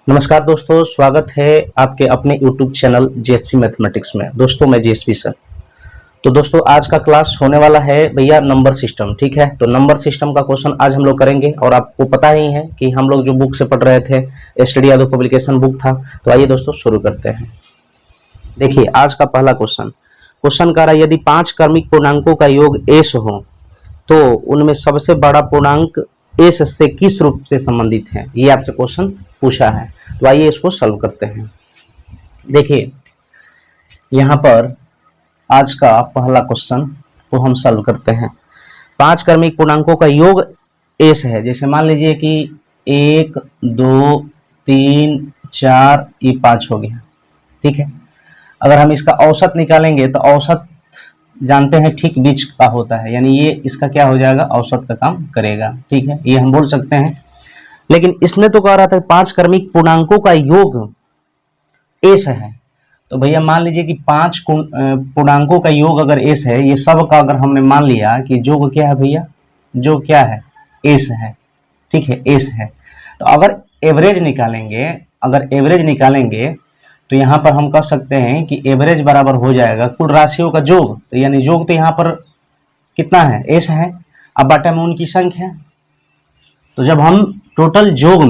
नमस्कार दोस्तों, स्वागत है आपके अपने YouTube चैनल जेएसपी मैथमेटिक्स में। दोस्तों मैं जेएसपी सर। तो दोस्तों आज का क्लास होने वाला है भैया नंबर सिस्टम। ठीक है, तो नंबर सिस्टम का क्वेश्चन आज हम लोग करेंगे और आपको पता ही है कि हम लोग जो बुक से पढ़ रहे थे एसटीडी यादव पब्लिकेशन बुक था। तो आइए दोस्तों शुरू करते हैं। देखिए आज का पहला क्वेश्चन कह रहा है यदि 5 क्रमिक पूर्णांकों का योग एस हो तो उनमें सबसे बड़ा पूर्णांक एस से किस रूप से संबंधित है, ये आपसे क्वेश्चन पूछा है। तो आइए इसको सॉल्व करते हैं। देखिए यहाँ पर आज का पहला क्वेश्चन को हम सॉल्व करते हैं। 5 क्रमिक पूर्णांकों का योग एस है। जैसे मान लीजिए कि 1 2 3 4 ये 5 हो गया। ठीक है, अगर हम इसका औसत निकालेंगे तो औसत जानते हैं ठीक बीच का होता है, यानी ये इसका क्या हो जाएगा, औसत का काम करेगा। ठीक है, ये हम बोल सकते हैं। लेकिन इसमें तो कह रहा था 5 क्रमिक पूर्णांकों का योग एस है। तो भैया मान लीजिए कि 5 पूर्णांकों का योग अगर एस है, ये सब का अगर हमने मान लिया कि योग क्या है भैया, जो क्या है एस है। ठीक है, एस है। तो अगर एवरेज निकालेंगे तो यहाँ पर हम कह सकते हैं कि एवरेज बराबर हो जाएगा कुल राशियों का जोग। तो यानी जोग तो यहाँ पर कितना है, एस है। अब बटा में उनकी संख्या। तो जब हम टोटल जोग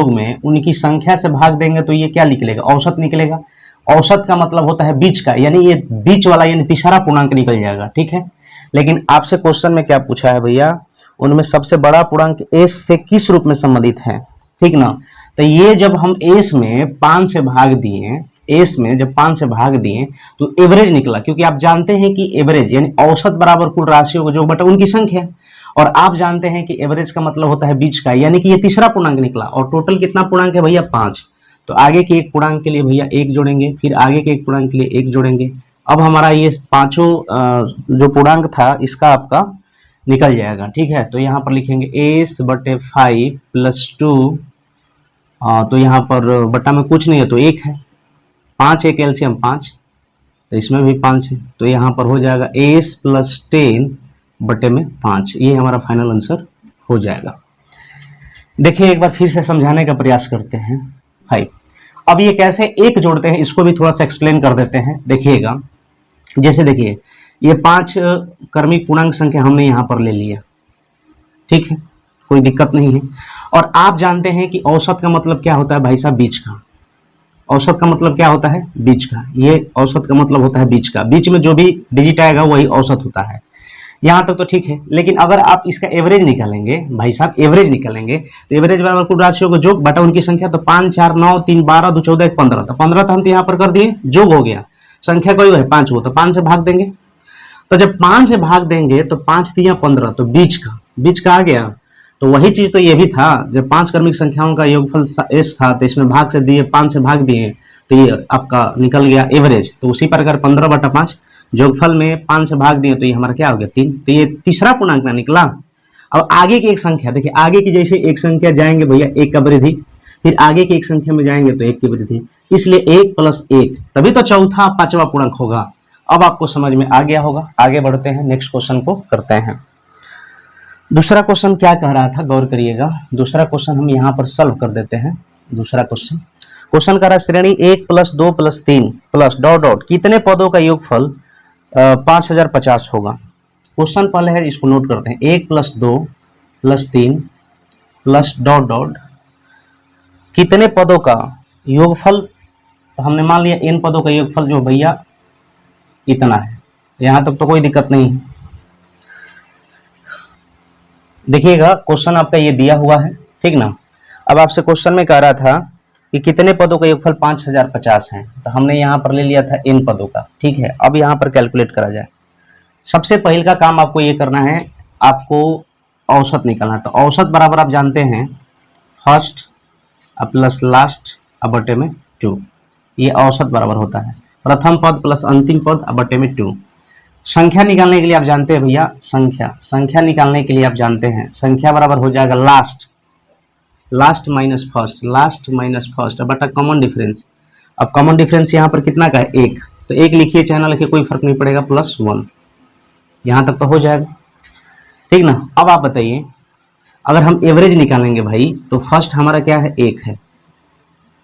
में उनकी संख्या से भाग देंगे तो ये क्या निकलेगा, औसत निकलेगा। औसत का मतलब होता है बीच का, यानी ये बीच वाला यानी तीसरा पूर्णांक निकल जाएगा। ठीक है, लेकिन आपसे क्वेश्चन में क्या पूछा है भैया, उनमें सबसे बड़ा पूर्णांक एस से किस रूप में संबंधित है। ठीक ना, तो ये जब हम एस में 5 से भाग दिए तो एवरेज निकला, क्योंकि आप जानते हैं कि एवरेज यानी औसत बराबर कुल राशियों को जो बटा उनकी संख्या, और आप जानते हैं कि एवरेज का मतलब होता है बीच का, यानी कि ये तीसरा पूर्णांक निकला। और टोटल कितना पूर्णांक है भैया, 5। तो आगे के एक पूर्णांक के लिए भैया 1 जोड़ेंगे, फिर आगे के एक पूर्णांक के लिए 1 जोड़ेंगे। अब हमारा ये पांचों जो पूर्णांक था इसका आपका निकल जाएगा। ठीक है, तो यहाँ पर लिखेंगे एस बटे 5 प्लस 2। तो यहाँ पर बटा में कुछ नहीं है तो 1 है। 5 एक एलसीएम 5, तो इसमें भी 5 है। तो यहाँ पर हो जाएगा एस प्लस 10 बटे में 5। ये हमारा फाइनल आंसर हो जाएगा। देखिए एक बार फिर से समझाने का प्रयास करते हैं भाई। अब ये कैसे एक जोड़ते हैं इसको भी थोड़ा सा एक्सप्लेन कर देते हैं। देखिएगा, जैसे देखिए ये 5 क्रमिक पूर्णांक संख्या हमने यहाँ पर ले लिया। ठीक है, कोई दिक्कत नहीं है। और आप जानते हैं कि औसत का मतलब क्या होता है भाई साहब, बीच का। औसत का मतलब क्या होता है, बीच का। ये औसत का मतलब होता है बीच का, बीच में जो भी डिजिट आएगा वही औसत होता है। यहाँ तक तो ठीक है। लेकिन अगर आप इसका एवरेज निकालेंगे भाई साहब, तो एवरेज बराबर कुल राशियों को जोग बटा उनकी संख्या। तो 5 4 9 3 12 2 14 1 15। तो 15 तो हम यहाँ पर कर दिए, जोग हो गया। संख्या कोई है 5 हो, तो 5 से भाग देंगे। तो जब 5 से भाग देंगे तो 5 3 15, तो बीच का आ गया। तो वही चीज तो ये भी था, जब 5 क्रमिक संख्याओं का योगफल एस था तो इसमें भाग से दिए, 5 से भाग दिए तो ये आपका निकल गया एवरेज। तो उसी प्रकार 15 बटा 5 जोगफल में 5 से भाग दिए तो ये हमारा क्या हो गया 3। तो ये तीसरा पूर्णांक ना निकला। अब आगे की एक संख्या देखिए, आगे की जैसे एक संख्या जाएंगे भैया 1 का वृद्धि, फिर आगे की एक संख्या में जाएंगे तो 1 की वृद्धि, इसलिए 1 + 1 तभी तो चौथा 5वां पूर्णांक होगा। अब आपको समझ में आ गया होगा। आगे बढ़ते हैं, नेक्स्ट क्वेश्चन को करते हैं। दूसरा क्वेश्चन क्या कह रहा था, गौर करिएगा। दूसरा क्वेश्चन हम यहाँ पर सॉल्व कर देते हैं। दूसरा क्वेश्चन कह रहा है श्रेणी 1 + 2 + 3 प्लस डॉट डॉट कितने पदों का योगफल 5050 होगा। क्वेश्चन पहले है, इसको नोट करते हैं। 1 + 2 + 3 प्लस डॉट डॉट कितने पदों का योगफल। तो हमने मान लिया n पदों का योगफल जो भैया इतना है। यहाँ तक तो कोई दिक्कत नहीं है। देखिएगा क्वेश्चन आपका ये दिया हुआ है, ठीक ना। अब आपसे क्वेश्चन में कह रहा था कि कितने पदों का योगफल 5050 है। तो हमने यहाँ पर ले लिया था n पदों का। ठीक है, अब यहाँ पर कैलकुलेट करा जाए। सबसे पहले का काम आपको ये करना है, आपको औसत निकालना है। तो औसत बराबर आप जानते हैं फर्स्ट प्लस लास्ट बटे में 2। ये औसत बराबर होता है प्रथम पद प्लस अंतिम पद बटे में 2। संख्या निकालने के लिए आप जानते हैं भैया, संख्या निकालने के लिए आप जानते हैं संख्या बराबर हो जाएगा लास्ट माइनस फर्स्ट बटा कॉमन डिफरेंस। अब कॉमन डिफरेंस यहाँ पर कितना का है, 1। तो 1 लिखिए चाहे ना लिखिए कोई फर्क नहीं पड़ेगा, +1। यहाँ तक तो हो जाएगा, ठीक ना। अब आप बताइए, अगर हम एवरेज निकालेंगे भाई तो फर्स्ट हमारा क्या है, 1 है।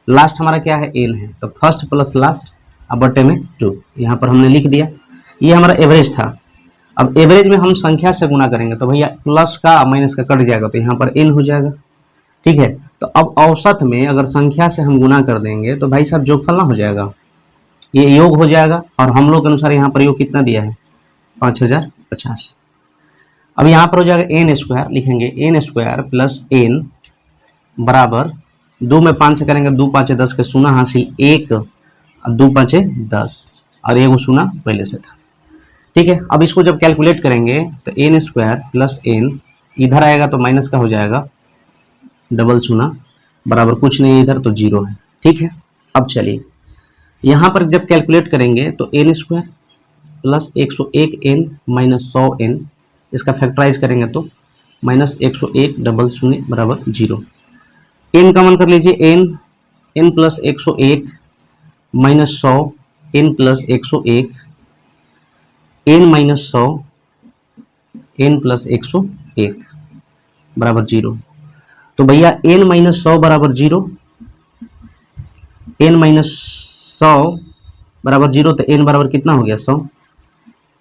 लास्ट हमारा क्या है, एन है, तो फर्स्ट प्लस लास्ट अब बटे में 2, यहाँ पर हमने लिख दिया। ये हमारा एवरेज था। अब एवरेज में हम संख्या से गुना करेंगे तो भैया प्लस का माइनस का कट जाएगा, तो यहाँ पर एन हो जाएगा। ठीक है, तो अब औसत में अगर संख्या से हम गुना कर देंगे तो भाई साहब जोगफल ना हो जाएगा, ये योग हो जाएगा। और हम लोग के अनुसार यहाँ पर योग कितना दिया है, 5050। अब यहाँ पर हो जाएगा एन स्क्वायर, लिखेंगे एन स्क्वायर प्लस एन बराबर 2 में 5 से करेंगे, 2 5 10 के शून्य हासिल 1, 2 5 10 और एगो शून्य पहले से था। ठीक है, अब इसको जब कैलकुलेट करेंगे तो एन स्क्वायर प्लस एन इधर आएगा तो माइनस का हो जाएगा, डबल शून्य बराबर कुछ नहीं है इधर तो 0 है। ठीक है, अब चलिए यहाँ पर जब कैलकुलेट करेंगे तो N square plus 101 N minus 100 N, इसका फैक्टराइज करेंगे तो माइनस 101 डबल शून्य बराबर 0। एन कॉमन कर लीजिए, N plus 101 minus 100 N plus 101 N minus 100 N plus 101 बराबर 0। तो भैया एन माइनस 100 बराबर 0, एन माइनस 100 बराबर 0, तो एन बराबर कितना हो गया 100।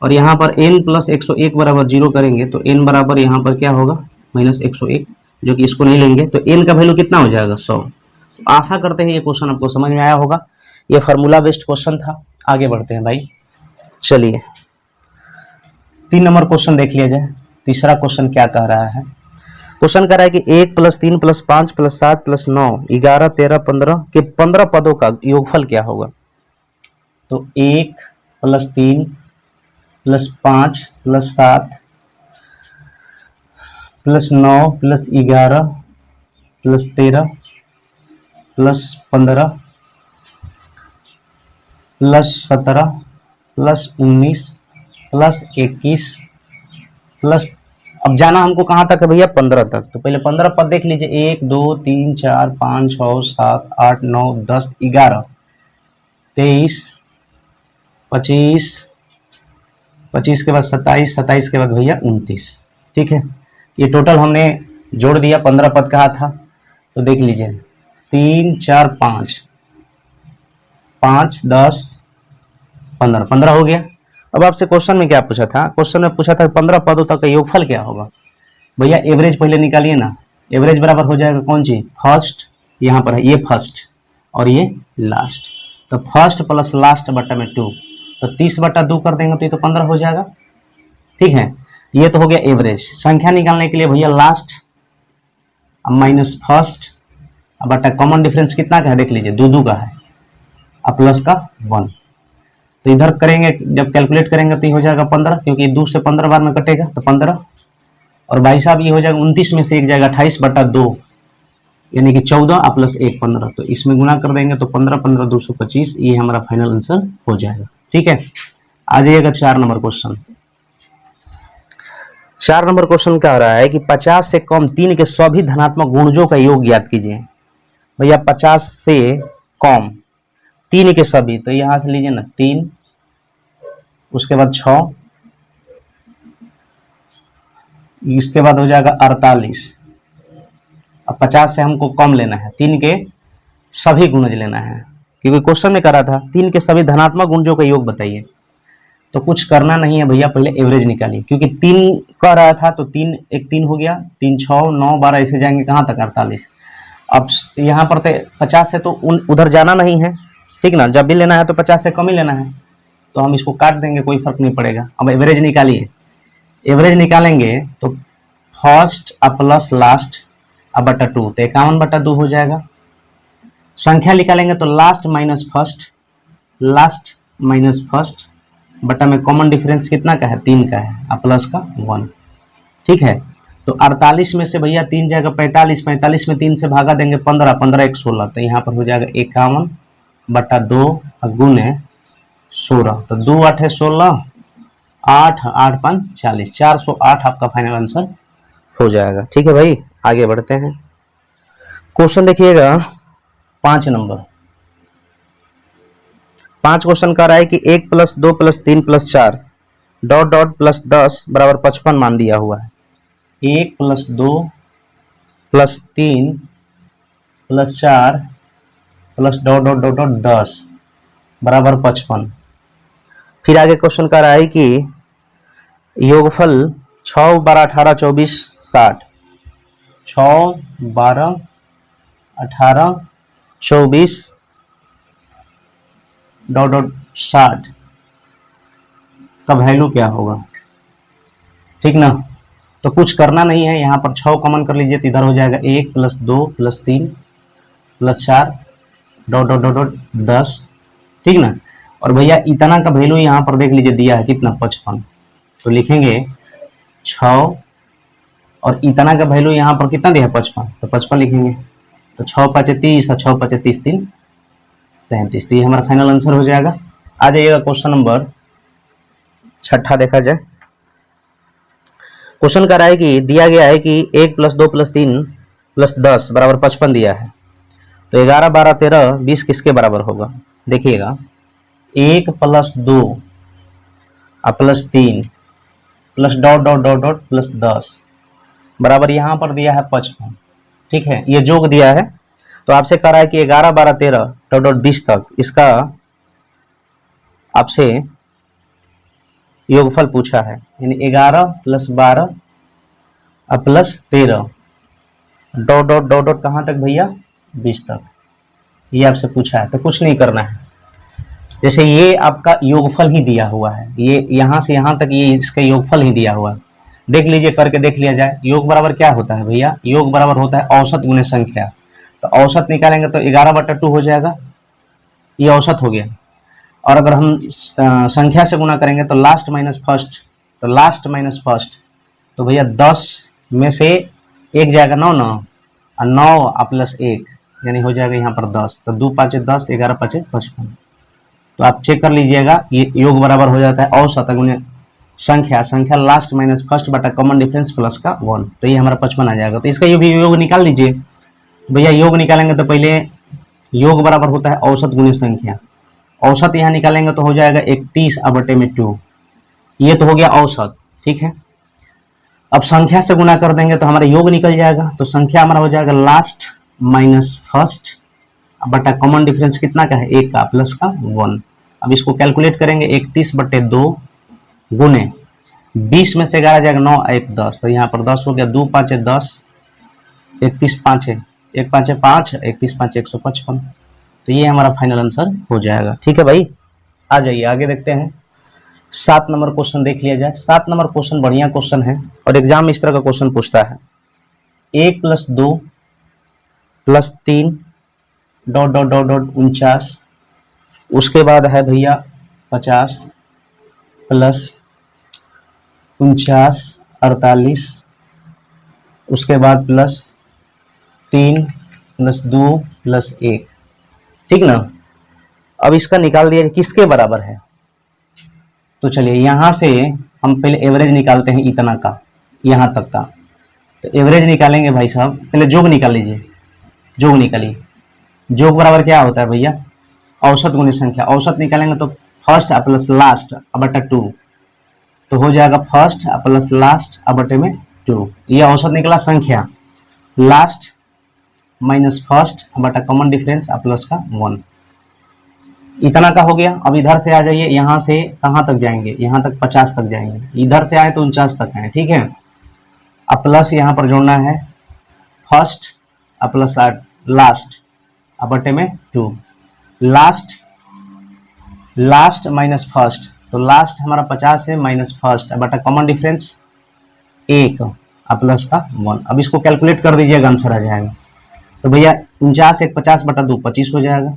और यहाँ पर एन प्लस 101 बराबर 0 करेंगे तो एन बराबर यहाँ पर क्या होगा, माइनस 101, जो कि इसको नहीं लेंगे तो एन का वैल्यू कितना हो जाएगा 100। आशा करते हैं ये क्वेश्चन आपको समझ में आया होगा, ये फार्मूला बेस्ड क्वेश्चन था। आगे बढ़ते हैं भाई, चलिए 3 नंबर क्वेश्चन देख लिया जाए। तीसरा क्वेश्चन क्या कह रहा है, क्वेश्चन कह रहा है कि 1 प्लस 3 प्लस 5 प्लस 7 प्लस 9 11 13 15 के 15 पदों का योगफल क्या होगा। तो 1 plus 3 plus 5 plus 7 plus 9 plus 11 plus 13 plus 15 plus 17 plus 19 plus 21 plus, अब जाना हमको कहाँ तक है भैया, 15 तक। तो पहले 15 पद देख लीजिए, 1 2 3 4 5 6 7 8 9 10 11 23 25 25 के बाद 27 27 के बाद भैया 29। ठीक है, ये टोटल हमने जोड़ दिया, 15 पद कहा था। तो देख लीजिए 3 4 5 5 10 15 15 हो गया। अब आपसे क्वेश्चन में क्या पूछा था, क्वेश्चन में पूछा था 15 पदों तक का योगफल क्या होगा। भैया एवरेज पहले निकालिए ना, एवरेज बराबर हो जाएगा कौन सी, फर्स्ट, यहाँ पर है ये फर्स्ट और ये लास्ट, तो फर्स्ट प्लस लास्ट बटा में 2, तो 30 बटा 2 कर देंगे तो ये तो 15 हो जाएगा। ठीक है, ये तो हो गया एवरेज। संख्या निकालने के लिए भैया लास्ट माइनस फर्स्ट बटा कॉमन डिफरेंस कितना का है देख लीजिए, 2 2 का है, अब प्लस का 1, तो इधर करेंगे जब कैलकुलेट करेंगे तो ये हो जाएगा 15, क्योंकि 2 से 15 बार में कटेगा तो 15, और भाई साहब ये हो जाएगा 29 में से एक जाएगा 28 बटा 2 यानी कि 14 प्लस 1 15, तो इसमें गुना कर देंगे तो 15 15 225, ये हमारा फाइनल आंसर हो जाएगा। ठीक है, आ जाइएगा 4 नंबर क्वेश्चन। 4 नंबर क्वेश्चन क्या हो रहा है कि 50 से कम 3 के सभी धनात्मक गुणजों का योग ज्ञात कीजिए। भैया 50 से कम 3 के सभी, तो यहां से लीजिए ना 3, उसके बाद 6, इसके बाद हो जाएगा 48। अब 50 से हमको कम लेना है, 3 के सभी गुणज लेना है, क्योंकि क्वेश्चन में करा था 3 के सभी धनात्मक गुणजों का योग बताइए। तो कुछ करना नहीं है भैया, पहले एवरेज निकालिए, क्योंकि 3 कह रहा था तो 3 एक 3 हो गया, 3 6 9 12 ऐसे जाएंगे कहाँ तक 48। अब यहाँ पर तो 50 से तो उधर जाना नहीं है, ठीक ना, जब भी लेना है तो 50 से कम ही लेना है, तो हम इसको काट देंगे, कोई फर्क नहीं पड़ेगा। अब एवरेज निकालिए, एवरेज निकालेंगे तो फर्स्ट प्लस लास्ट बटा 2, तो 51 बटा 2 हो जाएगा। संख्या निकालेंगे तो last minus first, last minus first बटा में कॉमन डिफरेंस कितना का है, 3 का है, प्लस का 1। ठीक है, तो 48 में से भैया 3 जाएगा 45, 45 में 3 से भागा देंगे 15, 15 1 16, तो यहाँ पर हो जाएगा 51 बटा 2 गुने 16, तो 2 8 है 16, 8 8 5 40, 408 आपका फाइनल आंसर हो जाएगा। ठीक है भाई, आगे बढ़ते हैं। क्वेश्चन देखिएगा 5 नंबर। 5 क्वेश्चन कह रहा है कि 1 plus 2 plus 3 plus 4 dot dot plus 10 बराबर 55 मान दिया हुआ है। 1 plus 2 plus 3 plus 4 plus dot dot dot dot 10 बराबर 55। फिर आगे क्वेश्चन कर रहा है कि योगफल 6, 12, 18, 24, 60। 6, 12, 18, 24 डॉट डॉट 60 का वैल्यू क्या होगा? ठीक ना, तो कुछ करना नहीं है, यहाँ पर 6 कॉमन कर लीजिए तो इधर हो जाएगा 1 plus 2 plus 3 plus 4 dot dot dot dot 10। ठीक ना, और भैया इतना का वैल्यू यहाँ पर देख लीजिए दिया है कितना, 55। तो लिखेंगे 6 और इतना का वैल्यू यहाँ पर कितना दिया है, 55, तो 55 लिखेंगे। तो 6 5 30 और 6 5 30 3 35। तो ये हमारा फाइनल आंसर हो जाएगा। आ जाइएगा क्वेश्चन नंबर 6 देखा जाए। क्वेश्चन कर रहा है कि दिया गया है कि 1 प्लस 2 प्लस 3 प्लस 10 बराबर 55 दिया है, तो 11, 12, 13, 20 किसके बराबर होगा? देखिएगा 1 plus 2 plus 3 plus dot dot dot dot plus 10 बराबर यहाँ पर दिया है 55। ठीक है, ये जोग दिया है, तो आपसे कह रहा है कि 11, 12, 13 डॉट डॉट 20 तक इसका आपसे योगफल पूछा है, यानी 11 plus 12 plus 13 dot dot dot dot कहाँ तक भैया, 20 तक, ये आपसे पूछा है। तो कुछ नहीं करना है, जैसे ये आपका योगफल ही दिया हुआ है, ये यहाँ से यहाँ तक ये इसका योगफल ही दिया हुआ है, देख लीजिए, करके देख लिया जाए। योग बराबर क्या होता है भैया, योग बराबर होता है औसत गुने संख्या। तो औसत निकालेंगे तो 11/2 हो जाएगा, ये औसत हो गया। और अगर हम संख्या से गुना करेंगे तो लास्ट माइनस फर्स्ट, तो लास्ट माइनस फर्स्ट, तो भैया 10 में से 1 जाएगा 9, 9 और 9 प्लस 1 यानी हो जाएगा यहाँ पर 10। तो 2 5 10, 11 5 55। तो आप चेक कर लीजिएगा, ये योग बराबर हो जाता है औसत गुने संख्या, संख्या लास्ट माइनस फर्स्ट बटा कॉमन डिफरेंस प्लस का 1, तो ये हमारा 55 आ जाएगा। तो इसका ये भी योग निकाल लीजिए भैया। योग निकालेंगे तो पहले योग बराबर होता है औसत गुने संख्या, औसत यहाँ निकालेंगे तो हो जाएगा 31/2, ये तो हो गया औसत। ठीक है, अब संख्या से गुना कर देंगे तो हमारा योग निकल जाएगा, तो संख्या हमारा हो जाएगा लास्ट माइनस फर्स्ट बटा कॉमन डिफरेंस कितना का है, 1 का प्लस का 1। अब इसको कैलकुलेट करेंगे, 31/2 गुने 20 में से 11 जाएगा 9, 1 10, तो यहाँ पर 10 हो गया। 2 5 10, 31 5 1 5 5, 31 5 155। तो ये हमारा फाइनल आंसर हो जाएगा। ठीक है भाई, आ जाइए आगे देखते हैं। 7 नंबर क्वेश्चन देख लिया जाए। 7 नंबर क्वेश्चन बढ़िया क्वेश्चन है और एग्जाम में इस तरह का क्वेश्चन पूछता है। 1 plus 2 plus 3 dot dot dot dot 49, उसके बाद है भैया 50 प्लस 49 48, उसके बाद प्लस 3 प्लस 2 प्लस 1। ठीक ना, अब इसका निकाल दिया किसके बराबर है। तो चलिए यहाँ से हम पहले एवरेज निकालते हैं, इतना का यहाँ तक का। तो एवरेज निकालेंगे भाई साहब, पहले जोग निकाल लीजिए, जोग निकालिए। जोग बराबर क्या होता है भैया, औसत गुने संख्या। औसत निकालेंगे तो फर्स्ट प्लस लास्ट बटा 2, तो हो जाएगा फर्स्ट प्लस लास्ट बटे में 2, ये औसत निकला संख्या। लास्ट माइनस फर्स्ट बटा कॉमन डिफरेंस प्लस का 1, इतना का हो गया। अब इधर से आ जाइए, यहाँ से कहाँ तक जाएंगे, यहाँ तक 50 तक जाएंगे, इधर से आए तो 49 तक आए। ठीक है, अब प्लस यहाँ पर जोड़ना है फर्स्ट प्लस लास्ट बटे में 2, लास्ट लास्ट माइनस फर्स्ट, तो लास्ट हमारा 50 है माइनस फर्स्ट बटा कॉमन डिफरेंस 1 प्लस का 1। अब इसको कैलकुलेट कर दीजिएगा, आंसर आ जाएगा। तो भैया 49 1 50 बटा 2 25 हो जाएगा।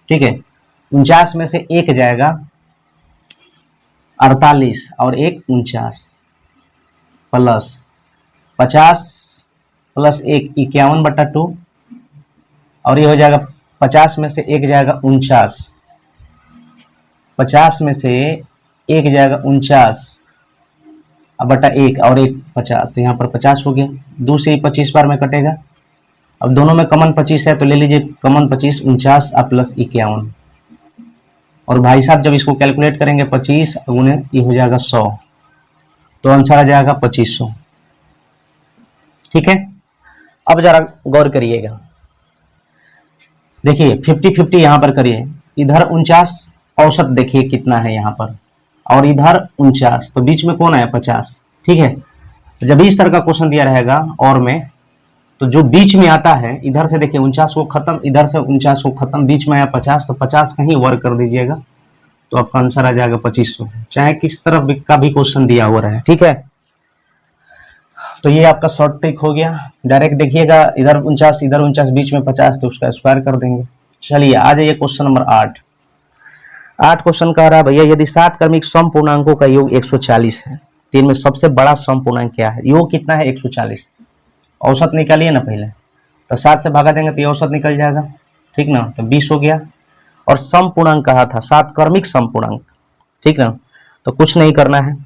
ठीक है, 49 में से 1 जाएगा 48 और 1 49 प्लस 50 प्लस 1 51/2, और ये हो जाएगा 50 में से 1 जाएगा 49, 50 में से 1 जाएगा 49/1 और 1 50, तो यहाँ पर 50 हो गया। 2 से 25 बार में कटेगा। अब दोनों में कॉमन 25 है तो ले लीजिए कॉमन 25, 49 प्लस 51, और भाई साहब जब इसको कैलकुलेट करेंगे 25 गुने ये हो जाएगा 100, तो आंसर आ जाएगा 2500। ठीक है, अब जरा गौर करिएगा, देखिए 50-50 यहाँ पर करिए, इधर 49 औसत देखिए कितना है यहाँ पर, और इधर 49, तो बीच में कौन आया 50। ठीक है, जब इस तरह का क्वेश्चन दिया रहेगा और में, तो जो बीच में आता है इधर से देखिए 49 को खत्म, इधर से 49 को खत्म, बीच में आया 50, तो 50 कहीं वर्क कर दीजिएगा तो आपका आंसर आ जाएगा 2500, चाहे किस तरह का भी क्वेश्चन दिया हुआ रहे। ठीक है, तो ये आपका शॉर्ट ट्रिक हो गया। डायरेक्ट देखिएगा, इधर 49 इधर 49 बीच में 50, तो उसका स्क्वायर कर देंगे। चलिए आ जाइए क्वेश्चन नंबर 8। 8 क्वेश्चन कह रहा है भैया, यदि 7 क्रमिक सम पूर्णांकों का योग 140 है, तो इनमें सबसे बड़ा सम पूर्णांक क्या है? योग कितना है? 140। औसत निकालिए ना पहले, तो 7 से भागा देंगे तो ये औसत निकल जाएगा। ठीक ना, तो 20 हो गया। और सम पूर्णांक कहा था 7 क्रमिक सम पूर्णांक। ठीक ना, तो कुछ नहीं करना है,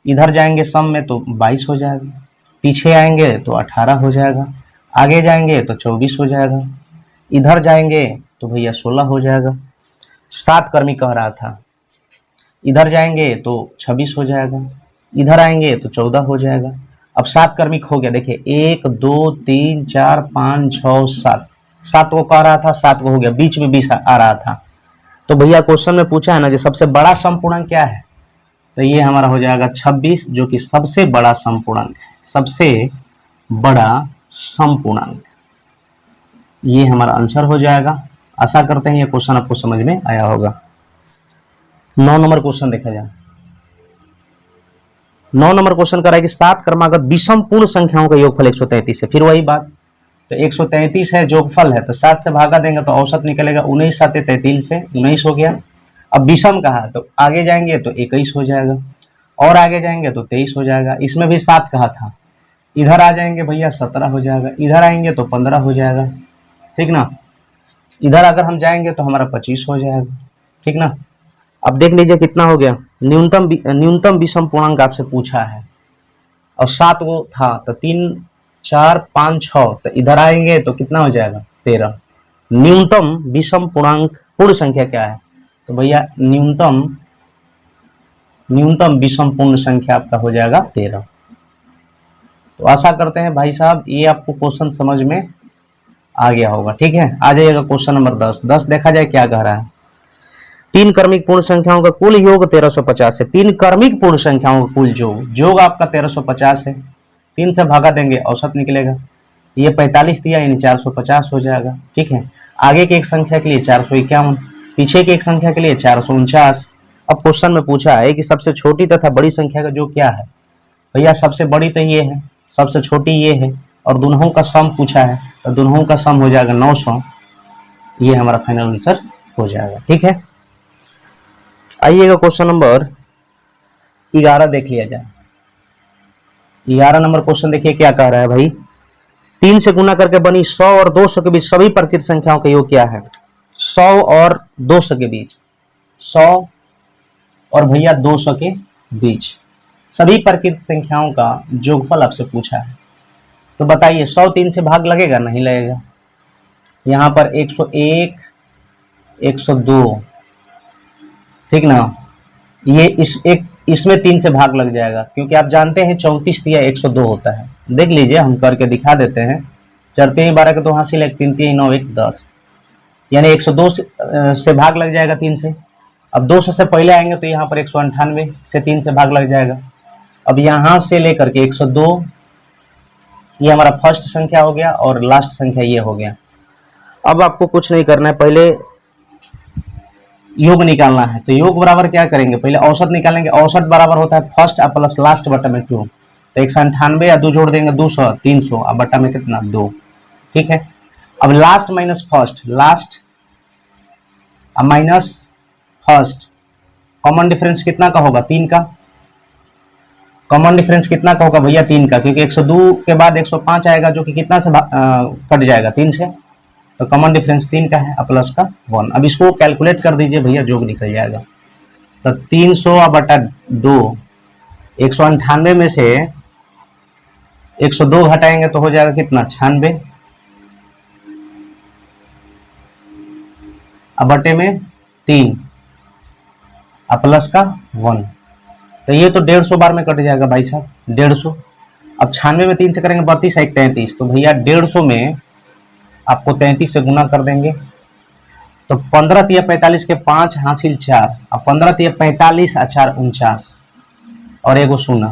इधर जाएंगे सम में तो 22 हो जाएगा, पीछे आएंगे तो 18 हो जाएगा, आगे जाएंगे तो 24 हो जाएगा, इधर जाएंगे तो भैया 16 हो जाएगा। 7 क्रमिक कह रहा था, इधर जाएंगे तो 26 हो जाएगा, इधर आएंगे तो 14 हो जाएगा। अब 7 क्रमिक हो गया, देखिए 1 2 3 4 5 6 7, 7 को कह रहा था, 7 को हो गया, बीच में 20 आ रहा था। तो भैया क्वेश्चन में पूछा है ना कि सबसे बड़ा सम पूर्णांक क्या है, तो ये हमारा हो जाएगा 26, जो कि सबसे बड़ा सम पूर्णांक है, सबसे बड़ा सम पूर्णांक, ये हमारा आंसर हो जाएगा। आशा करते हैं ये क्वेश्चन आपको समझ में आया होगा। 9 नंबर क्वेश्चन देखा जाए। 9 नंबर क्वेश्चन कर रहा है कि 7 क्रमागत विषम पूर्ण संख्याओं का योगफल 133 है। फिर वही बात, तो 133 है जोगफल है, तो 7 से भागा देंगे तो औसत निकलेगा, 19 7 33 से 19 हो गया। अब विषम कहा तो आगे जाएंगे तो 21 हो जाएगा, और आगे जाएंगे तो 23 हो जाएगा, इसमें भी 7 कहा था, इधर आ जाएंगे भैया 17 हो जाएगा, इधर आएंगे तो 15 हो जाएगा। ठीक ना, इधर अगर हम जाएंगे तो हमारा 25 हो जाएगा। ठीक ना, अब देख लीजिए कितना हो गया, न्यूनतम विषम पूर्णांक आपसे पूछा है, और 7 वो था, तो 3 4 5 6, तो इधर आएंगे तो कितना हो जाएगा 13। न्यूनतम विषम पूर्णांक पूर्ण संख्या क्या है, तो भैया न्यूनतम विषम पूर्ण संख्या आपका हो जाएगा 13। तो आशा करते हैं भाई साहब ये आपको क्वेश्चन समझ में आ गया होगा। ठीक है, आ जाइएगा क्वेश्चन नंबर 10। 10 देखा जाए क्या कह रहा है। 3 क्रमिक पूर्ण संख्याओं का कुल योग 1350 है। 3 क्रमिक पूर्ण संख्याओं का कुल योग आपका 1350 है। 3 से भागा देंगे औसत निकलेगा, ये 45 दिया यानी 450 हो जाएगा। ठीक है, आगे की एक संख्या के लिए 451, पीछे की एक संख्या के लिए 449। अब क्वेश्चन में पूछा है कि सबसे छोटी तथा बड़ी संख्या का योग क्या है। भैया सबसे बड़ी तो ये है, सबसे छोटी ये है, और दोनों का सम पूछा है, तो दोनों का सम हो जाएगा 900। ये हमारा फाइनल आंसर हो जाएगा। ठीक है, आइएगा क्वेश्चन नंबर 11 देख लिया जाए। 11 नंबर क्वेश्चन देखिए क्या कह रहा है भाई, 3 से गुना करके बनी 100 और 200 के बीच सभी प्रकृत संख्याओं का योग क्या है। 100 और 200 के बीच, 100 और भैया 200 के बीच सभी प्रकृत संख्याओं का योगफल आपसे पूछा है। तो बताइए 100 3 से भाग लगेगा, नहीं लगेगा। यहाँ पर 101 102, ठीक ना, ये इसमें 3 से भाग लग जाएगा, क्योंकि आप जानते हैं 34 दिया 102 होता है। देख लीजिए हम करके दिखा देते हैं। 4 3 12 के 2 हासिल, 1 3 3 9 1 10, यानी 102 से भाग लग जाएगा 3 से। अब 200 से पहले आएंगे तो यहाँ पर 198 से 3 से भाग लग जाएगा। अब यहाँ से लेकर के 102, ये हमारा फर्स्ट संख्या हो गया और लास्ट संख्या ये हो गया। अब आपको कुछ नहीं करना है, पहले योग निकालना है। तो योग बराबर क्या करेंगे, पहले औसत निकालेंगे। औसत बराबर होता है फर्स्ट प्लस लास्ट बटा में 2, तो 198 या 2 जोड़ देंगे 200 300, अब बटा में कितना 2। ठीक है, अब last minus first, last minus first, common difference कितना का होगा 3 का। कॉमन डिफरेंस कितना का होगा भैया 3 का, क्योंकि 102 के बाद 105 आएगा जो कि कितना से कट जाएगा 3 से, तो कॉमन डिफरेंस 3 का है और प्लस का 1। अब इसको कैलकुलेट कर दीजिए भैया, जोग निकल जाएगा। तो 300 बटा 2, 198 में से 102 घटाएंगे तो हो जाएगा कितना 96, अब बटे में 3 और प्लस का 1, तो ये तो 150 बार में कट जाएगा भाई साहब 150। अब 96 में 3 से करेंगे 32 1 33, तो भैया 150 में आपको 33 से गुना कर देंगे तो 15 तिया 45 के 5 हासिल 4, अब 15 तिया 45 और 4 49 और एगो 0।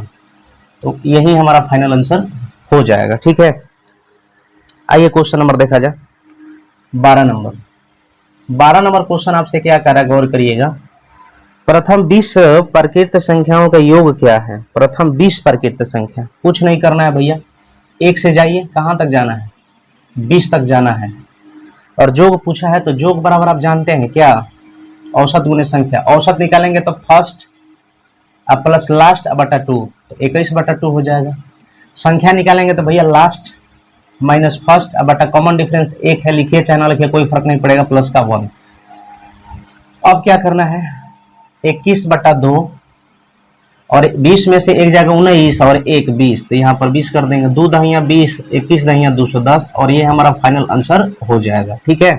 तो यही हमारा फाइनल आंसर हो जाएगा। ठीक है, आइए क्वेश्चन नंबर देखा जाए 12 नंबर। 12 नंबर क्वेश्चन आपसे क्या कर रहा है, गौर करिएगा। प्रथम 20 प्रकृत संख्याओं का योग क्या है? प्रथम 20 प्रकृत संख्या, कुछ नहीं करना है भैया, एक से जाइए, कहां तक जाना है, 20 तक जाना है। और जोग पूछा है तो जोग बराबर आप जानते हैं क्या, औसत गुने संख्या। औसत निकालेंगे तो फर्स्ट अब प्लस लास्ट बटा 2, तो 21/2 हो जाएगा। संख्या निकालेंगे तो भैया लास्ट माइनस फर्स्ट अब बटा कॉमन डिफरेंस 1 है, लिखिए चाहे ना लिखिए कोई फर्क नहीं पड़ेगा, प्लस का 1। अब क्या करना है, 21/2 और 20 में से एक जाएगा 19 और 1 20, तो यहाँ पर 20 कर देंगे, 2 दहिया 20, 21 दहिया 210 और ये हमारा फाइनल आंसर हो जाएगा। ठीक है,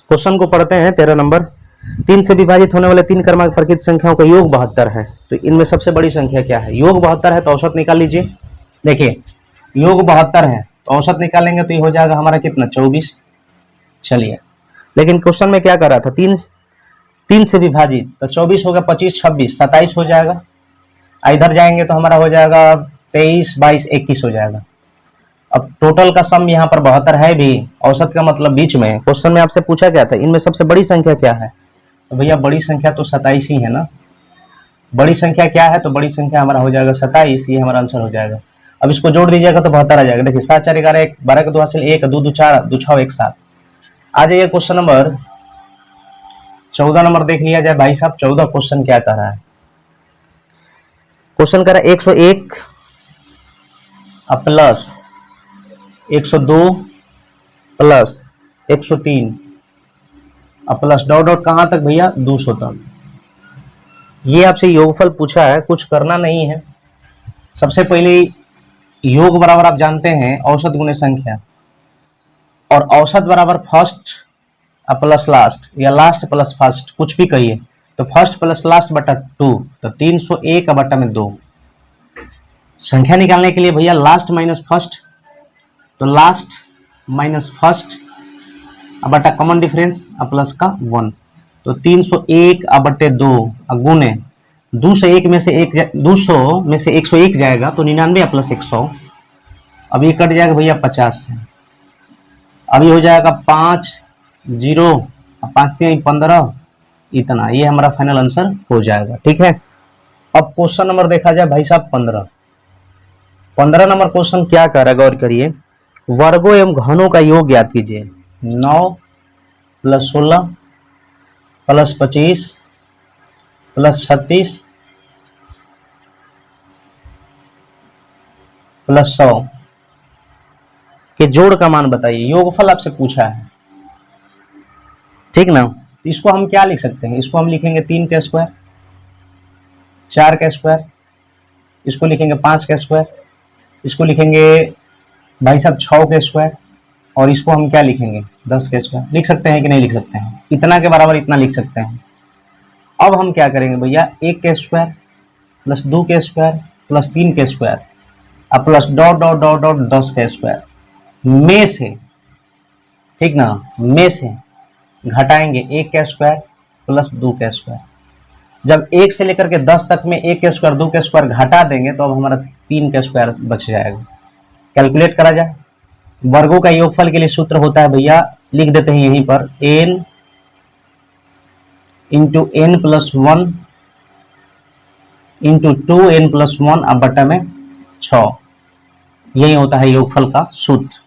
क्वेश्चन को पढ़ते हैं 13 नंबर। 3 से विभाजित होने वाले 3 क्रमांक प्रकृत संख्याओं का योग 72 है, तो इनमें सबसे बड़ी संख्या क्या है? योग 72 है तो औसत निकाल लीजिए। देखिए योग 72 है तो औसत निकालेंगे तो ये हो जाएगा हमारा कितना, 24। चलिए, लेकिन क्वेश्चन में क्या कर रहा था, 3 से विभाजित, तो 24 हो गया, 25 26 27 हो जाएगा। इधर जाएंगे तो हमारा हो जाएगा 23 22 21 हो जाएगा। अब टोटल का सम यहाँ पर 72 है भी, औसत का मतलब बीच में। क्वेश्चन में आपसे पूछा क्या था, इनमें सबसे बड़ी संख्या क्या है? तो भैया बड़ी संख्या तो 27 ही है ना। बड़ी संख्या क्या है, तो बड़ी संख्या हमारा हो जाएगा 27, ये हमारा आंसर हो जाएगा। अब इसको जोड़ दीजिएगा तो 72 आ जाएगा। देखिए 7 4 11 1 12 का 2 हासिल 1 2 2 4 2 6 1 7। आ जाइए क्वेश्चन नंबर 14 नंबर देख लिया जाए भाई साहब। 14 क्वेश्चन क्या कर रहा है, क्वेश्चन कर रहा है 101 plus 102 plus 103 plus dot dot कहां तक भैया, 200 तक। ये आपसे योगफल पूछा है, कुछ करना नहीं है। सबसे पहले योग बराबर आप जानते हैं औसत गुने संख्या, और औसत बराबर फर्स्ट प्लस लास्ट या लास्ट प्लस फर्स्ट, कुछ भी कहिए, तो फर्स्ट प्लस लास्ट बटा 2, तो 301 बटा में 2। संख्या निकालने के लिए भैया लास्ट माइनस फर्स्ट, तो लास्ट माइनस फर्स्ट बटा कॉमन डिफरेंस प्लस का 1, तो 301 बटे 2 गुने 201 में से 200 में से 101 जाएगा तो 99 प्लस 100, अब ये कट जाएगा भैया 50 से। अब ये हो जाएगा 5 0 5 3 15, इतना, ये हमारा फाइनल आंसर हो जाएगा। ठीक है, अब क्वेश्चन नंबर देखा जाए भाई साहब 15 नंबर क्वेश्चन क्या कर रहा है, गौर करिए। वर्गों एवं घनों का योग ज्ञात कीजिए। 9 प्लस 16 प्लस 25 प्लस 36 प्लस 100 के जोड़ का मान बताइए। योगफल आपसे पूछा है, ठीक ना। तो इसको हम क्या लिख सकते हैं, इसको हम लिखेंगे 3 का स्क्वायर, 4 का स्क्वायर, इसको लिखेंगे 5 का स्क्वायर, इसको लिखेंगे भाई साहब 6 का स्क्वायर, और इसको हम क्या लिखेंगे 10 का स्क्वायर। लिख सकते हैं कि नहीं लिख सकते हैं, इतना के बराबर इतना लिख सकते हैं। अब हम क्या करेंगे भैया, 1 का स्क्वायर प्लस 2 का स्क्वायर प्लस 3 का स्क्वायर अब plus dot dot dot dot 10 का स्क्वायर में से, ठीक ना, में से घटाएंगे 1 का स्क्वायर प्लस 2 का स्क्वायर। जब 1 से लेकर के 10 तक में 1 का स्क्वायर 2 का स्क्वायर घटा देंगे तो अब हमारा 3 का स्क्वायर बच जाएगा। कैलकुलेट करा जाए। वर्गों का योगफल के लिए सूत्र होता है भैया, लिख देते हैं यहीं पर, n into n plus 1 into 2n plus 1 अब बटा में 6, यही होता है योगफल का सूत्र।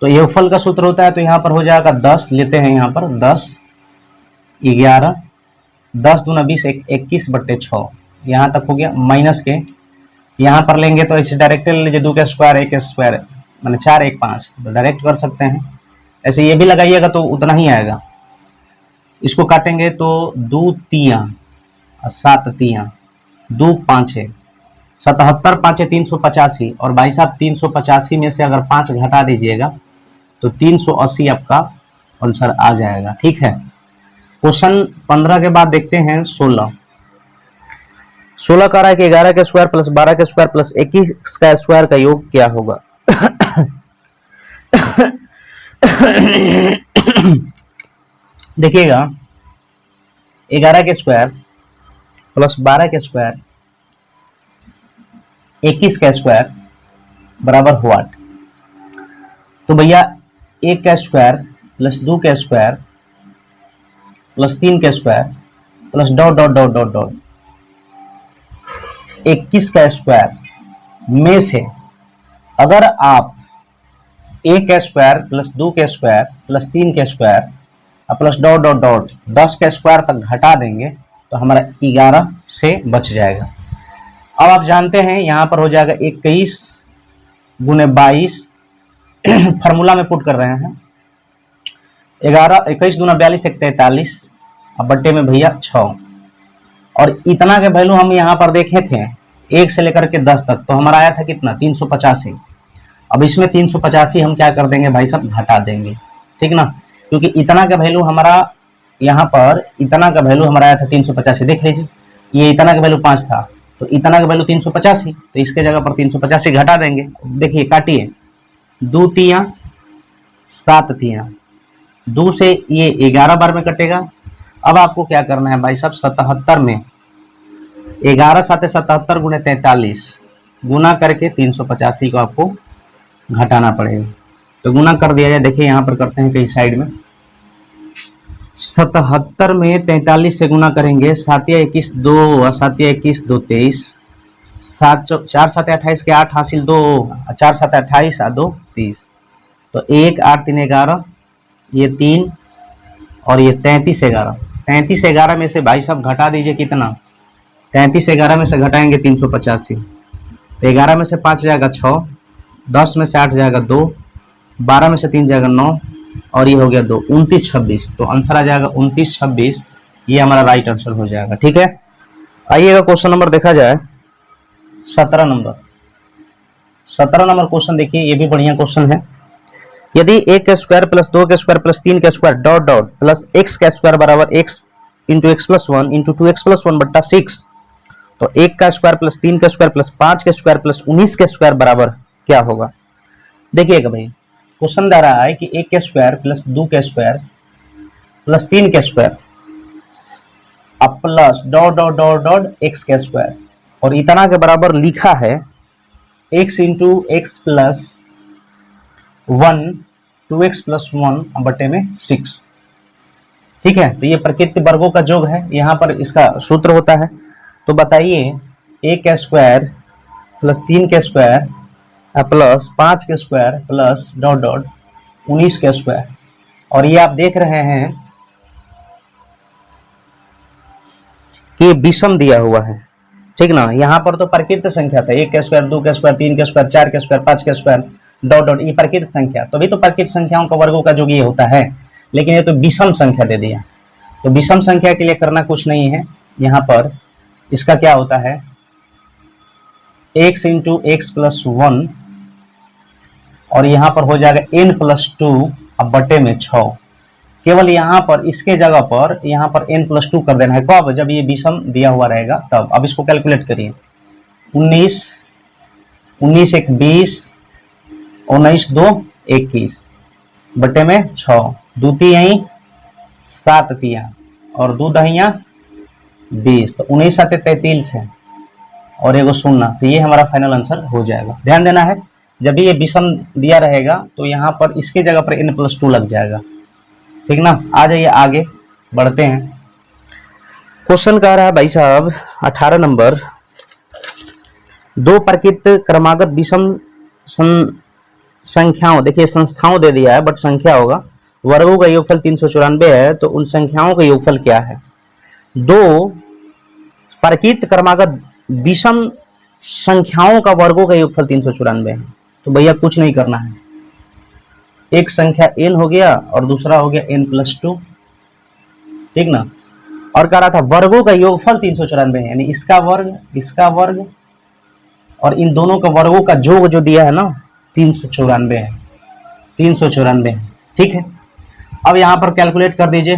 तो योगफल का सूत्र होता है, तो यहाँ पर हो जाएगा 10 लेते हैं, यहाँ पर 10 11 10 दूना 20 21 बटे 6, यहाँ तक हो गया। माइनस के यहाँ पर लेंगे तो ऐसे डायरेक्ट ले लीजिए, 2 का स्क्वायर 1 का स्क्वायर मैंने 4 1 5, तो डायरेक्ट कर सकते हैं। ऐसे ये भी लगाइएगा तो उतना ही आएगा। इसको काटेंगे तो 2 तियां 7 तियां 2 5 77 5 385, और भाई साहब 385 में से अगर 5 घटा दीजिएगा तो 380 आपका आंसर आ जाएगा। ठीक है, क्वेश्चन 15 के बाद देखते हैं 16 कह रहा है कि 11 का स्क्वायर प्लस 12 का स्क्वायर प्लस 21 का स्क्वायर का योग क्या होगा। देखिएगा 11 के स्क्वायर प्लस 12 के स्क्वायर 21 का स्क्वायर बराबर व्हाट। तो भैया 1 का स्क्वायर प्लस 2 का स्क्वायर प्लस 3 का square plus dot dot dot dot dot 21 का स्क्वायर में से अगर आप 1 का स्क्वायर प्लस 2 का स्क्वायर प्लस 3 का square plus dot dot dot 10 का स्क्वायर तक घटा देंगे तो हमारा 11 से बच जाएगा। अब आप जानते हैं यहाँ पर हो जाएगा 21 गुने 22 फार्मूला में पुट कर रहे हैं 21 गुना 42 एक 43 अब बट्टे में भैया 6 और इतना के वैल्यू हम यहाँ पर देखे थे 1 से लेकर के 10 तक तो हमारा आया था कितना 385। अब इसमें 385 हम क्या कर देंगे भाई साहब घटा देंगे, ठीक ना, क्योंकि इतना का वैल्यू हमारा यहाँ पर इतना का वैल्यू हमारा आया था 385। देख लीजिए ये इतना का वैल्यू 5 था तो इतना का वैल्यू 385 तो इसके जगह पर 385 घटा देंगे। देखिए काटिए 2 तियां 7 तियां 2 से ये 11 बार में कटेगा। अब आपको क्या करना है भाई साहब 77 में 11 7 77 गुने 43 गुना करके 385 को आपको घटाना पड़ेगा। तो गुना कर दिया जाए, देखिए यहाँ पर करते हैं कहीं साइड में 77 में 43 से गुना करेंगे 7 या 21 2 और 7 या 21 2 23 4 7 28 के 8 हासिल 2 4 7 28 2 30 तो 1 8 3 11 ये 3 और ये 33 11 33 11 में से भाई साहब घटा दीजिए कितना 33 11 में से घटाएंगे 385 तो 11 में से 5 जाएगा 6 10 में से 8 जाएगा 2 12 में से 3 जाएगा 9 और ये हो गया 2 29 26 तो आंसर आ जाएगा 29 26 ये हमारा राइट आंसर हो जाएगा। ठीक है, आइएगा क्वेश्चन नंबर देखा जाए 17 नंबर क्वेश्चन देखिए ये भी बढ़िया क्वेश्चन है। यदि 1 का स्क्वायर प्लस 2 का स्क्वायर प्लस 3 का square dot dot plus x का स्क्वायर बराबर x into x plus 1 into 2x plus 1 बट्टा 6 तो 1 का स्क्वायर प्लस 3 का स्क्वायर प्लस 5 का स्क्वायर प्लस 19 का स्क्वायर बराबर क्या होगा। देखिएगा भाई क्वेश्चन दे रहा है कि 1 का स्क्वायर प्लस 2 का स्क्वायर प्लस 3 का स्क्वायर अब plus dot dot dot dot x का स्क्वायर और इतना के बराबर लिखा है x into x plus 1 2x plus 1 बटे में 6। ठीक है, तो ये प्रकृति वर्गों का योग है, यहाँ पर इसका सूत्र होता है। तो बताइए 1 का स्क्वायर प्लस 3 का स्क्वायर प्लस 5 के स्क्वायर प्लस डॉट डॉट 19 के स्क्वायर और ये आप देख रहे हैं कि विषम दिया हुआ है, ठीक ना। यहाँ पर तो प्रकृत संख्या था 1 का स्क्वायर 2 का स्क्वायर 3 का स्क्वायर 4 का स्क्वायर 5 का स्क्वायर डॉट डॉट ये प्रकृत संख्या, तो भी तो प्रकृत संख्याओं का वर्गों का जो ये होता है, लेकिन ये तो विषम संख्या दे दिया। तो विषम संख्या के लिए करना कुछ नहीं है, यहाँ पर इसका क्या होता है x इंटू एक्स प्लस 1 और यहाँ पर हो जाएगा n प्लस 2 अब बटे में 6। केवल यहाँ पर इसके जगह पर यहाँ पर n प्लस 2 कर देना है, कब जब ये विषम दिया हुआ रहेगा तब। अब इसको कैलकुलेट करिए 19 19 1 20 19 2 21 बटे में 6 2 तिहाई 7 तिया और 2 दहिया 20 तो 19 7 33 है और एगो शून्य, तो ये हमारा फाइनल आंसर हो जाएगा। ध्यान देना है जब भी ये विषम दिया रहेगा तो यहाँ पर इसके जगह पर n प्लस 2 लग जाएगा, ठीक ना। आ जाइए आगे बढ़ते हैं। क्वेश्चन कह रहा है भाई साहब 18 नंबर, दो प्रकृत क्रमागत विषम संख्याओं, देखिए संस्थाओं दे दिया है बट संख्या होगा, वर्गों का योगफल 394 है तो उन संख्याओं का योगफल क्या है। दो प्रकृत क्रमागत विषम संख्याओं का वर्गों का योगफल 394 है, तो भैया कुछ नहीं करना है, एक संख्या n हो गया और दूसरा हो गया n प्लस 2, ठीक ना। और कह रहा था वर्गों का योगफल 394 है, यानी इसका वर्ग और इन दोनों का वर्गों का योग जो दिया है ना 394 है, 394 है, ठीक है। अब यहाँ पर कैलकुलेट कर दीजिए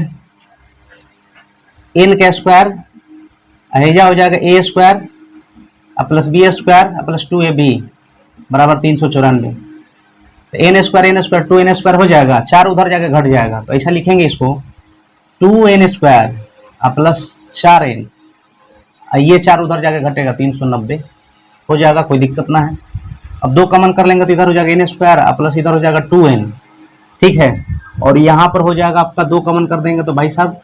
n का स्क्वायर अहेजा हो जाएगा a square plus B square plus 2ab बराबर 394, तो n स्क्वायर 2n स्क्वायर हो जाएगा, 4 उधर जाकर घट जाएगा, तो ऐसा लिखेंगे इसको 2n स्क्वायर प्लस 4n, ये 4 उधर जाके घटेगा 390 हो जाएगा, कोई दिक्कत ना है। अब 2 कॉमन कर लेंगे तो इधर हो जाएगा n स्क्वायर प्लस इधर हो जाएगा 2n, ठीक है। और यहाँ पर हो जाएगा आपका 2 कॉमन कर देंगे तो भाई साहब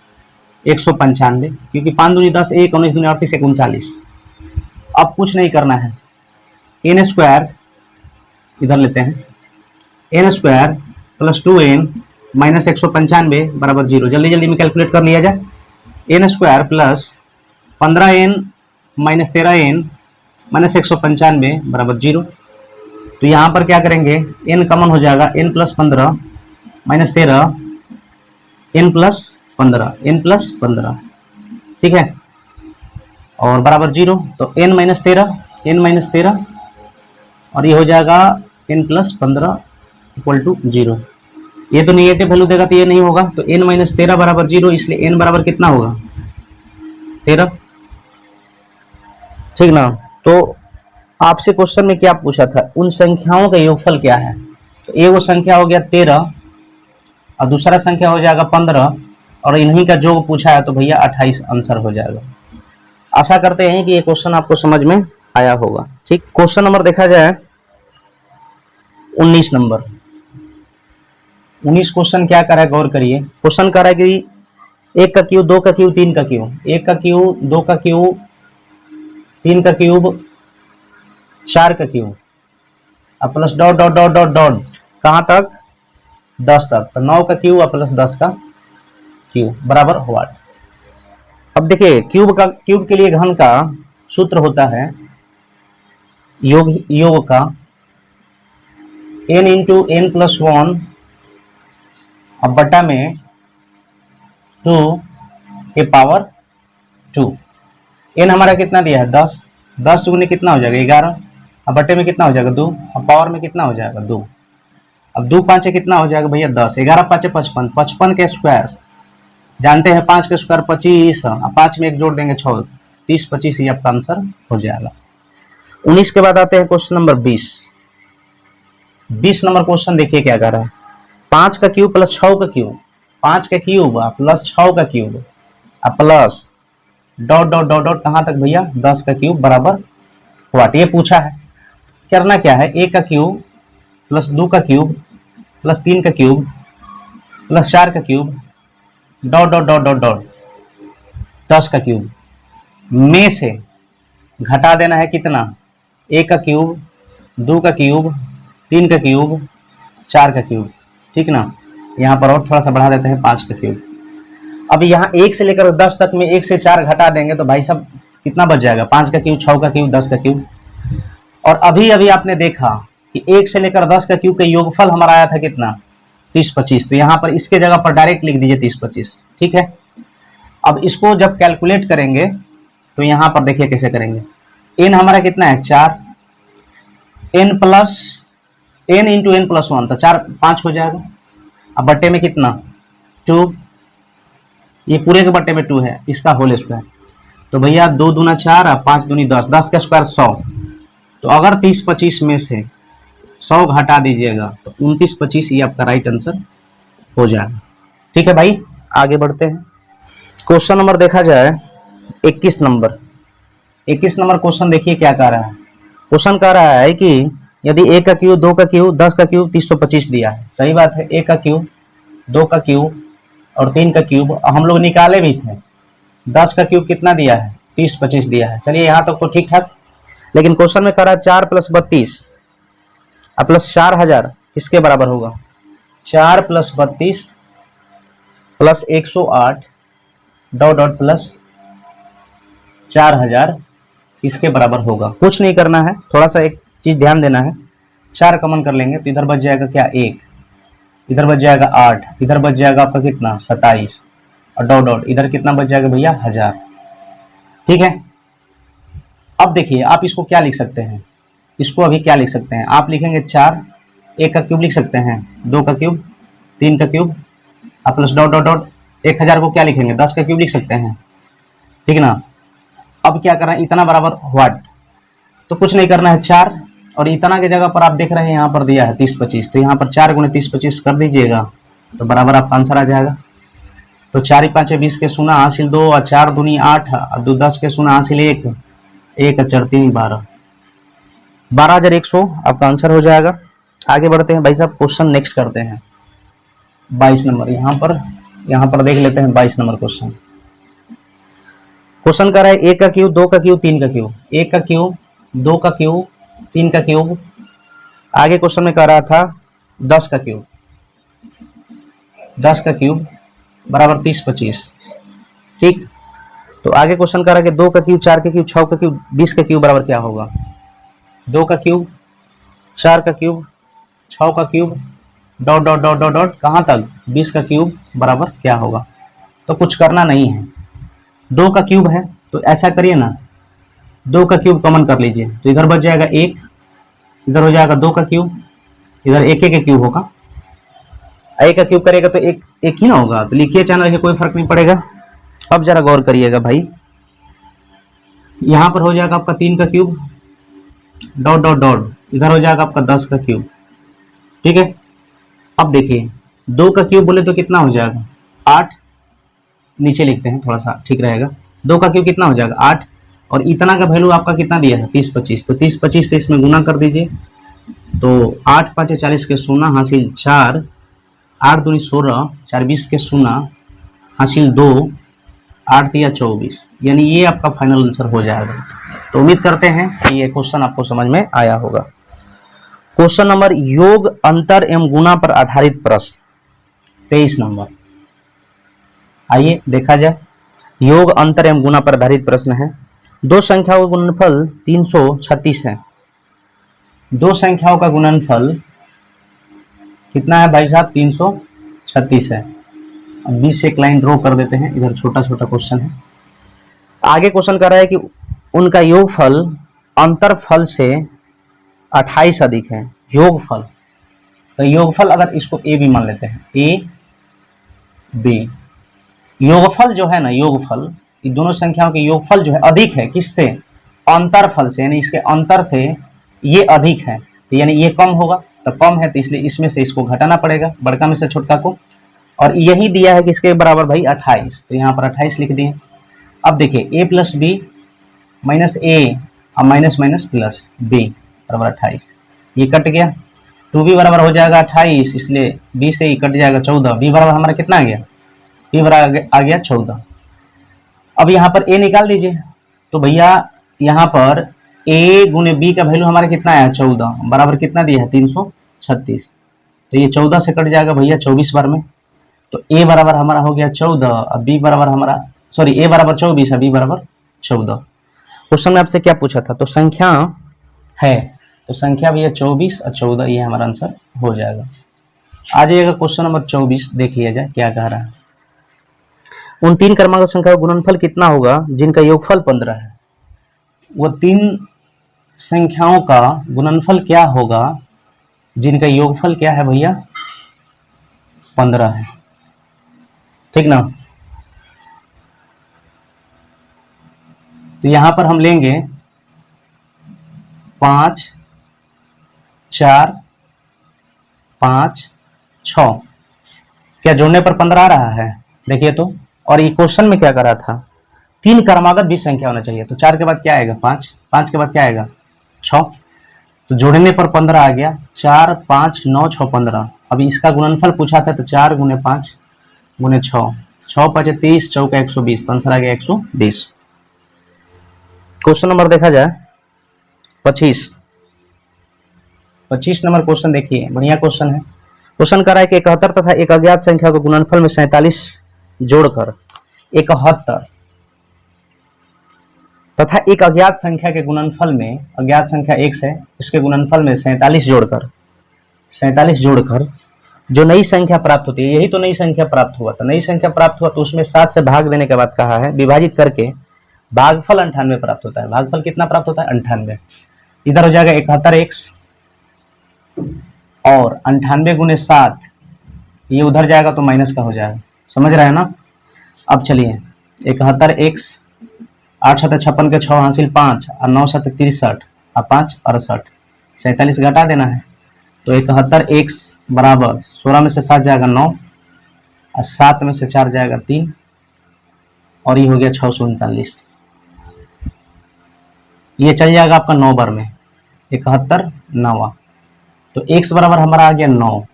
195, क्योंकि 5 दूनी 10, 1 19 दूनी 38, 1 39। अब कुछ नहीं करना है, n स्क्वायर इधर लेते हैं, n square plus 2n minus 195 बराबर 0। जल्दी जल्दी में कैलकुलेट कर लिया जाए। n square plus 15n minus 13n minus 195 बराबर 0। तो यहाँ पर क्या करेंगे, n कॉमन हो जाएगा, n plus 15 minus 13 n plus 15, ठीक है, और बराबर 0। तो n माइनस 13 और ये हो जाएगा n प्लस 15 इक्वल टू 0। ये तो निगेटिव वैल्यू देगा तो ये नहीं होगा, तो n माइनस 13 बराबर 0, इसलिए n बराबर कितना होगा 13, ठीक ना। तो आपसे क्वेश्चन में क्या पूछा था, उन संख्याओं का योगफल क्या है। तो एक वो संख्या हो गया 13 और दूसरा संख्या हो जाएगा 15 और इन्हीं का जो पूछा है तो भैया 28 आंसर हो जाएगा। आशा करते हैं कि ये क्वेश्चन आपको समझ में आया होगा। ठीक, क्वेश्चन नंबर देखा जाए 19 नंबर। 19 क्वेश्चन क्या कर रहा है, गौर करिए। क्वेश्चन कर रहा है कि 1 का क्यूब, 2 का क्यूब, 3 का क्यूब, 1 का क्यूब, 2 का क्यूब, 3 का क्यूब, 4 का क्यूब अब plus dot dot dot dot dot कहाँ तक 10 तक, तो 9 का क्यूब और प्लस 10 का क्यूब बराबर हुआ। अब देखिए क्यूब के लिए घन का सूत्र होता है योग का n इंटू n प्लस 1 अब बटा में 2 के पावर 2। n हमारा कितना दिया है 10, 10 गुने कितना हो जाएगा 11, अब बटे में कितना हो जाएगा 2, अब पावर में कितना हो जाएगा 2। अब 2 5 कितना हो जाएगा भैया 10, 11 5 55, 55 के स्क्वायर जानते हैं 5 के स्क्वायर 25, अब 5 में 1 जोड़ देंगे 6, 30 25 ये आपका आंसर हो जाएगा। 19 के बाद आते हैं क्वेश्चन नंबर 20। 20 नंबर क्वेश्चन देखिए क्या कर रहा है, 5 का क्यूब प्लस 6 का क्यूब, 5 का क्यूब प्लस 6 का cube plus dot dot dot dot कहाँ तक भैया 10 का क्यूब बराबर व्हाट। ये पूछा है, करना क्या है, 1 का क्यूब प्लस 2 का क्यूब प्लस 3 का क्यूब प्लस 4 का cube dot dot dot dot dot 10 का क्यूब में से घटा देना है कितना, 1 का क्यूब, 2 का क्यूब, 3 का क्यूब, 4 का क्यूब, ठीक ना। यहाँ पर और थोड़ा सा बढ़ा देते हैं 5 का क्यूब। अब यहाँ 1 से लेकर 10 तक में 1 से 4 घटा देंगे तो भाई साहब कितना बच जाएगा, 5 का क्यूब, 6 का क्यूब, 10 का क्यूब। और अभी अभी आपने देखा कि 1 से लेकर 10 का क्यूब का योगफल हमारा आया था कितना 30 25, तो यहाँ पर इसके जगह पर डायरेक्ट लिख दीजिए 30 25, ठीक है। अब इसको जब कैलकुलेट करेंगे तो यहाँ पर देखिए कैसे करेंगे, n हमारा कितना है 4, n plus n into n plus 1 तो 4 5 हो जाएगा। अब बट्टे में कितना 2, ये पूरे के बट्टे में 2 है, इसका होल स्क्वायर, तो भैया 2 दूना 4 और 5 दूनी 10, 10 का स्क्वायर 100। तो अगर 30 25 में से 100 घटा दीजिएगा तो 29 25 ये आपका राइट आंसर हो जाएगा। ठीक है भाई, आगे बढ़ते हैं। क्वेश्चन नंबर देखा जाए 21 नंबर। 21 नंबर क्वेश्चन देखिए क्या कह रहा है। क्वेश्चन कह रहा है कि यदि 1 का क्यूब, 2 का क्यूब, 10 का क्यूब 325 दिया है, सही बात है। 1 का क्यूब, 2 का क्यूब और 3 का क्यूब हम लोग निकाले भी थे। 10 का क्यूब कितना दिया है 30 25 दिया है, चलिए यहाँ तक तो ठीक ठाक। लेकिन क्वेश्चन में कह रहा है 4 प्लस 32 प्लस 4000 किसके बराबर होगा, 4 plus 32 plus 108 dot dot plus 4000 किसके बराबर होगा। कुछ नहीं करना है, थोड़ा सा एक चीज ध्यान देना है, 4 कॉमन कर लेंगे तो इधर बच जाएगा क्या 1, इधर बच जाएगा 8, इधर बच जाएगा आपका कितना 27 और डॉट डॉट इधर कितना बच जाएगा भैया 1000। ठीक है, अब देखिए आप इसको क्या लिख सकते हैं, इसको अभी क्या लिख सकते हैं, आप लिखेंगे 4, 1 का क्यूब लिख सकते हैं, 2 का क्यूब, 3 का क्यूब और प्लस डॉट डॉट डॉट 1000 को क्या लिखेंगे 10 का क्यूब लिख सकते हैं, ठीक ना। अब क्या करना है, इतना बराबर व्हाट, तो कुछ नहीं करना है 4 और इतना की जगह पर आप देख रहे हैं यहाँ पर दिया है 30 25, तो यहाँ पर 4 गुणे 30 25 कर दीजिएगा तो बराबर आपका आंसर आ जाएगा। तो 4 5 20 के शून्य हासिल 2 और 4 दूनी 8 और 2 10 के शून्य हासिल 1 1 4 3 12 12,100 आपका आंसर हो जाएगा। आगे बढ़ते हैं भाई साहब, क्वेश्चन नेक्स्ट करते हैं 22 नंबर। यहाँ पर देख लेते हैं 22 नंबर क्वेश्चन। क्वेश्चन कर रहा है 1 का क्यूब 2 का क्यूब 3 का क्यूब, 1 का क्यूब 2 का क्यूब 3 का क्यूब। आगे क्वेश्चन में कह रहा था 10 का क्यूब, 10 का क्यूब बराबर 30 25। ठीक, तो आगे क्वेश्चन कर रहा है कि 2 का क्यूब 4 का क्यूब 6 का क्यूब 20 का क्यूब बराबर क्या होगा। 2 का क्यूब 4 का क्यूब 6 का cube dot dot dot dot dot कहाँ तक 20 का क्यूब बराबर क्या होगा। तो कुछ करना नहीं है, 2 का क्यूब है तो ऐसा करिए ना, 2 का क्यूब कॉमन कर लीजिए, तो इधर बच जाएगा 1, इधर हो जाएगा 2 का क्यूब, इधर 1 1 का क्यूब होगा। 1 का क्यूब करेगा तो एक ही ना होगा, तो लिखिए चाहे रखिए कोई फर्क नहीं पड़ेगा। अब जरा गौर करिएगा भाई, यहां पर हो जाएगा आपका 3 का क्यूब डॉट डॉट डॉट, इधर हो जाएगा आपका 10 का क्यूब। ठीक है, अब देखिए 2 का क्यूब बोले तो कितना हो जाएगा 8, नीचे लिखते हैं थोड़ा सा ठीक रहेगा। 2 का क्यूब कितना हो जाएगा 8, और इतना का वैल्यू आपका कितना दिया है 30 25, तो 30 25 से इसमें गुना कर दीजिए, तो 8 5 40 के शून्य हासिल 4, 8 दूनी 16, 4 20 के शून्य हासिल 2, 8 3 24, यानी ये आपका फाइनल आंसर हो जाएगा। तो उम्मीद करते हैं कि ये क्वेश्चन आपको समझ में आया होगा। क्वेश्चन नंबर योग अंतर एवं गुणा पर आधारित प्रश्न 23 नंबर। आइए देखा जाए, योग अंतर एवं गुणा पर आधारित प्रश्न है। दो संख्याओं का गुणनफल 336 है। दो संख्याओं का गुणनफल कितना है भाई साहब 336 है। अब 20 से एक लाइन ड्रॉ कर देते हैं, इधर छोटा छोटा क्वेश्चन है। आगे क्वेश्चन कर रहा है कि उनका योगफल अंतरफल से 28 अधिक है। योगफल, तो योगफल अगर इसको ए भी मान लेते हैं, ए बी, योगफल जो है ना, योगफल ये दोनों संख्याओं के योगफल जो है अधिक है किससे, अंतरफल से, यानी इसके अंतर से ये अधिक है, तो यानी ये कम होगा, तो कम है तो इसलिए इसमें से इसको घटाना पड़ेगा, बड़का में से छोटका को, और यही दिया है कि इसके बराबर भाई 28, तो यहाँ पर 28 लिख दिए। अब देखिए a प्लस बी माइनस ए और माइनस माइनस प्लस बी बराबर 28, ये कट गया, 2b बराबर हो जाएगा 28, इसलिए b से ही कट जाएगा 14, b बराबर हमारा कितना आ गया, b बराबर आ गया 14। अब यहाँ पर a निकाल दीजिए, तो भैया यहाँ पर a गुने b का वैल्यू हमारा कितना आया 14, बराबर कितना दिया है 336, तो ये 14 से कट जाएगा भैया 24 बार में, तो a बराबर हमारा हो गया 14 और b बराबर हमारा a बराबर 24 और b बराबर 14। क्वेश्चन में आपसे क्या पूछा था, तो संख्या है, तो संख्या भैया 24 और 14, ये हमारा आंसर हो जाएगा। आ जाइएगा क्वेश्चन नंबर 24, देख लिया जाए क्या कह रहा है। उन तीन क्रमांक संख्या का गुणनफल कितना होगा जिनका योगफल 15 है। वो तीन संख्याओं का गुणनफल क्या होगा जिनका योगफल क्या है भैया 15 है, ठीक ना। तो यहां पर हम लेंगे 5 4 5 6, क्या जोड़ने पर 15 आ रहा है, देखिए तो। और ये क्वेश्चन में क्या करा था, तीन क्रमागत बीज संख्या होना चाहिए, तो 4 के बाद क्या आएगा 5, 5 के बाद क्या आएगा 6, तो जोड़ने पर 15 आ गया, 4 5 9 6 15। अभी इसका गुणनफल पूछा था, तो 4 गुने 5 गुने 6, 6 5 30, चौका 120, तो आंसर आ गया 120। क्वेश्चन नंबर देखा जाए 25 नंबर क्वेश्चन देखिए, बढ़िया क्वेश्चन है। क्वेश्चन कर रहा है कि 71 तथा एक अज्ञात संख्या को गुणनफल में 47 जोड़कर 71 तथा एक अज्ञात संख्या के गुणनफल में, अज्ञात संख्या x है, इसके गुणनफल में 47 जोड़कर जो नई संख्या प्राप्त होती है, यही तो नई संख्या प्राप्त हुआ था। नई संख्या प्राप्त हुआ तो उसमें 7 से भाग देने के बाद कहा है विभाजित करके भागफल 98 प्राप्त होता है। भागफल कितना प्राप्त होता है 98, इधर हो जाएगा 71x और 98 गुने 7, ये उधर जाएगा तो माइनस का हो जाएगा, समझ रहे हैं ना। अब चलिए 71x 8 7 56 के 6 हासिल 5 और 9 7 63 और 5 68, 47 घटा देना है, तो 71x बराबर 16 में से 7 जाएगा 9 और 7 में से 4 जाएगा 3, और ये हो गया 639। ये चल जाएगा आपका 9 बार में, 71 9। तो x बराबर हमारा आ गया 9,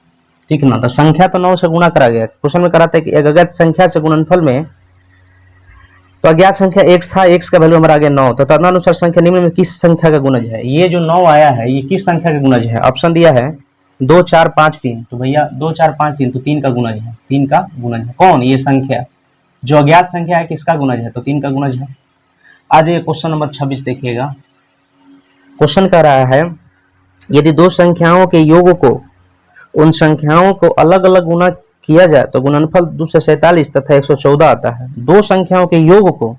ठीक ना। तो संख्या तो 9 से गुणा करा गया। क्वेश्चन में कराते हैं कि एक अज्ञात संख्या से गुणनफल में, तो अज्ञात संख्या x था, x का वैल्यू हमारा आ गया 9, तो तदनुसार संख्या निम्न में किस संख्या का गुणज है। ये जो 9 आया है ये किस संख्या का गुणज है। ऑप्शन दिया है 2 4 5 3, तो भैया 2 4 5 3 तो 3 का गुणज है, 3 का गुणज है। कौन ये संख्या जो अज्ञात संख्या है किसका गुणज है, तो 3 का गुणज है। आज ये क्वेश्चन नंबर 26 देखिएगा। क्वेश्चन कह रहा है यदि दो संख्याओं के योग को उन संख्याओं को अलग अलग गुणा किया जाए तो गुणनफल 247 तथा 114 आता है। दो संख्याओं के योग को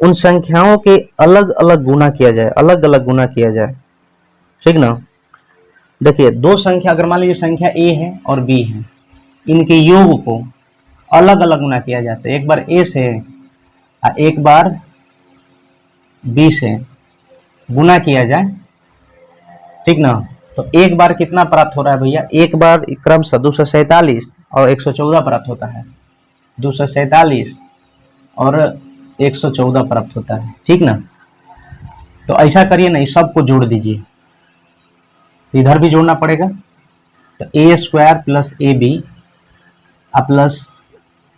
उन संख्याओं के अलग अलग गुणा किया जाए, अलग अलग गुणा किया जाए, ठीक ना। देखिए दो संख्या, अगर मान लीजिए संख्या a है और b है, इनके योग को अलग अलग गुणा किया जाता है। एक बार a से और एक बार b से गुणा किया जाए, ठीक ना। तो एक बार कितना प्राप्त हो रहा है भैया, एक बार क्रमशः 247 और 114 प्राप्त होता है, 247 और 114 प्राप्त होता है, ठीक ना। तो ऐसा करिए ना, इस सबको जोड़ दीजिए, तो इधर भी जोड़ना पड़ेगा। तो A square plus A B plus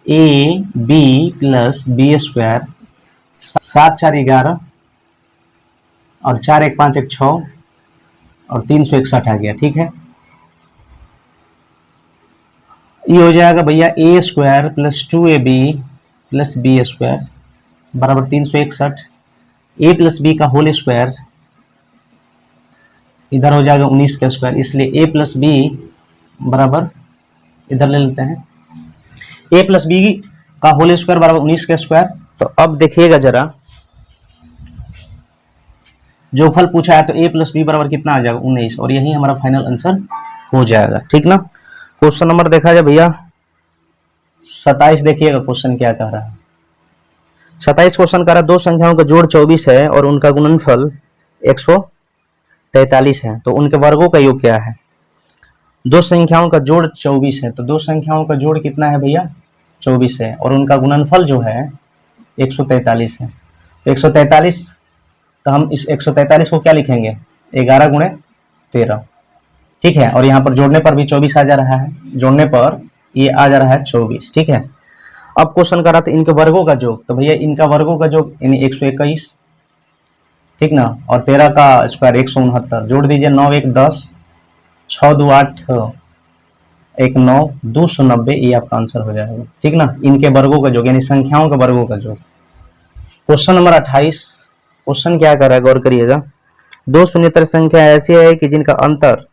A B plus B square, 7 4 11 और 4 1 5 1 6 और 361 आ गया, ठीक है। ये हो जाएगा भैया A square plus 2ab plus B square बराबर 361, ए प्लस बी का होल स्क्वायर इधर हो जाएगा 19 का स्क्वायर, इसलिए ए प्लस बी बराबर, इधर ले लेते हैं, ए प्लस बी का होल स्क्वायर बराबर 19 का स्क्वायर। तो अब देखिएगा जरा, जो फल पूछा है तो a प्लस बी बराबर कितना आ जाएगा 19, और यही हमारा फाइनल आंसर हो जाएगा, ठीक ना। क्वेश्चन नंबर देखा जाए भैया 27, देखिएगा क्वेश्चन क्या कह रहा है। 27 क्वेश्चन कह रहा है दो संख्याओं का जोड़ 24 है और उनका गुणनफल 143 है, तो उनके वर्गों का योग क्या है। दो संख्याओं का जोड़ 24 है, तो दो संख्याओं का जोड़ कितना है भैया 24 है, और उनका गुणनफल जो है 143 है। तो 143, तो हम इस 143 को क्या लिखेंगे 11 गुणे 13, ठीक है। और यहाँ पर जोड़ने पर भी 24 आ जा रहा है, जोड़ने पर ये आ जा रहा है 24, ठीक है। अब क्वेश्चन कर रहा था इनके वर्गों का योग, तो भैया इनका वर्गों का योग यानी 121, ठीक ना, और 13 का स्क्वायर 169, जोड़ दीजिए 9 1 10, 6 2 8 1 9 290, ये आपका आंसर हो जाएगा, ठीक ना। इनके वर्गों का योग यानी संख्याओं के वर्गों का योग। क्वेश्चन नंबर 28, क्वेश्चन क्या कर रहा है गौर करिएगा। दो शून्येतर संख्या ऐसी है कि जिनका अंतर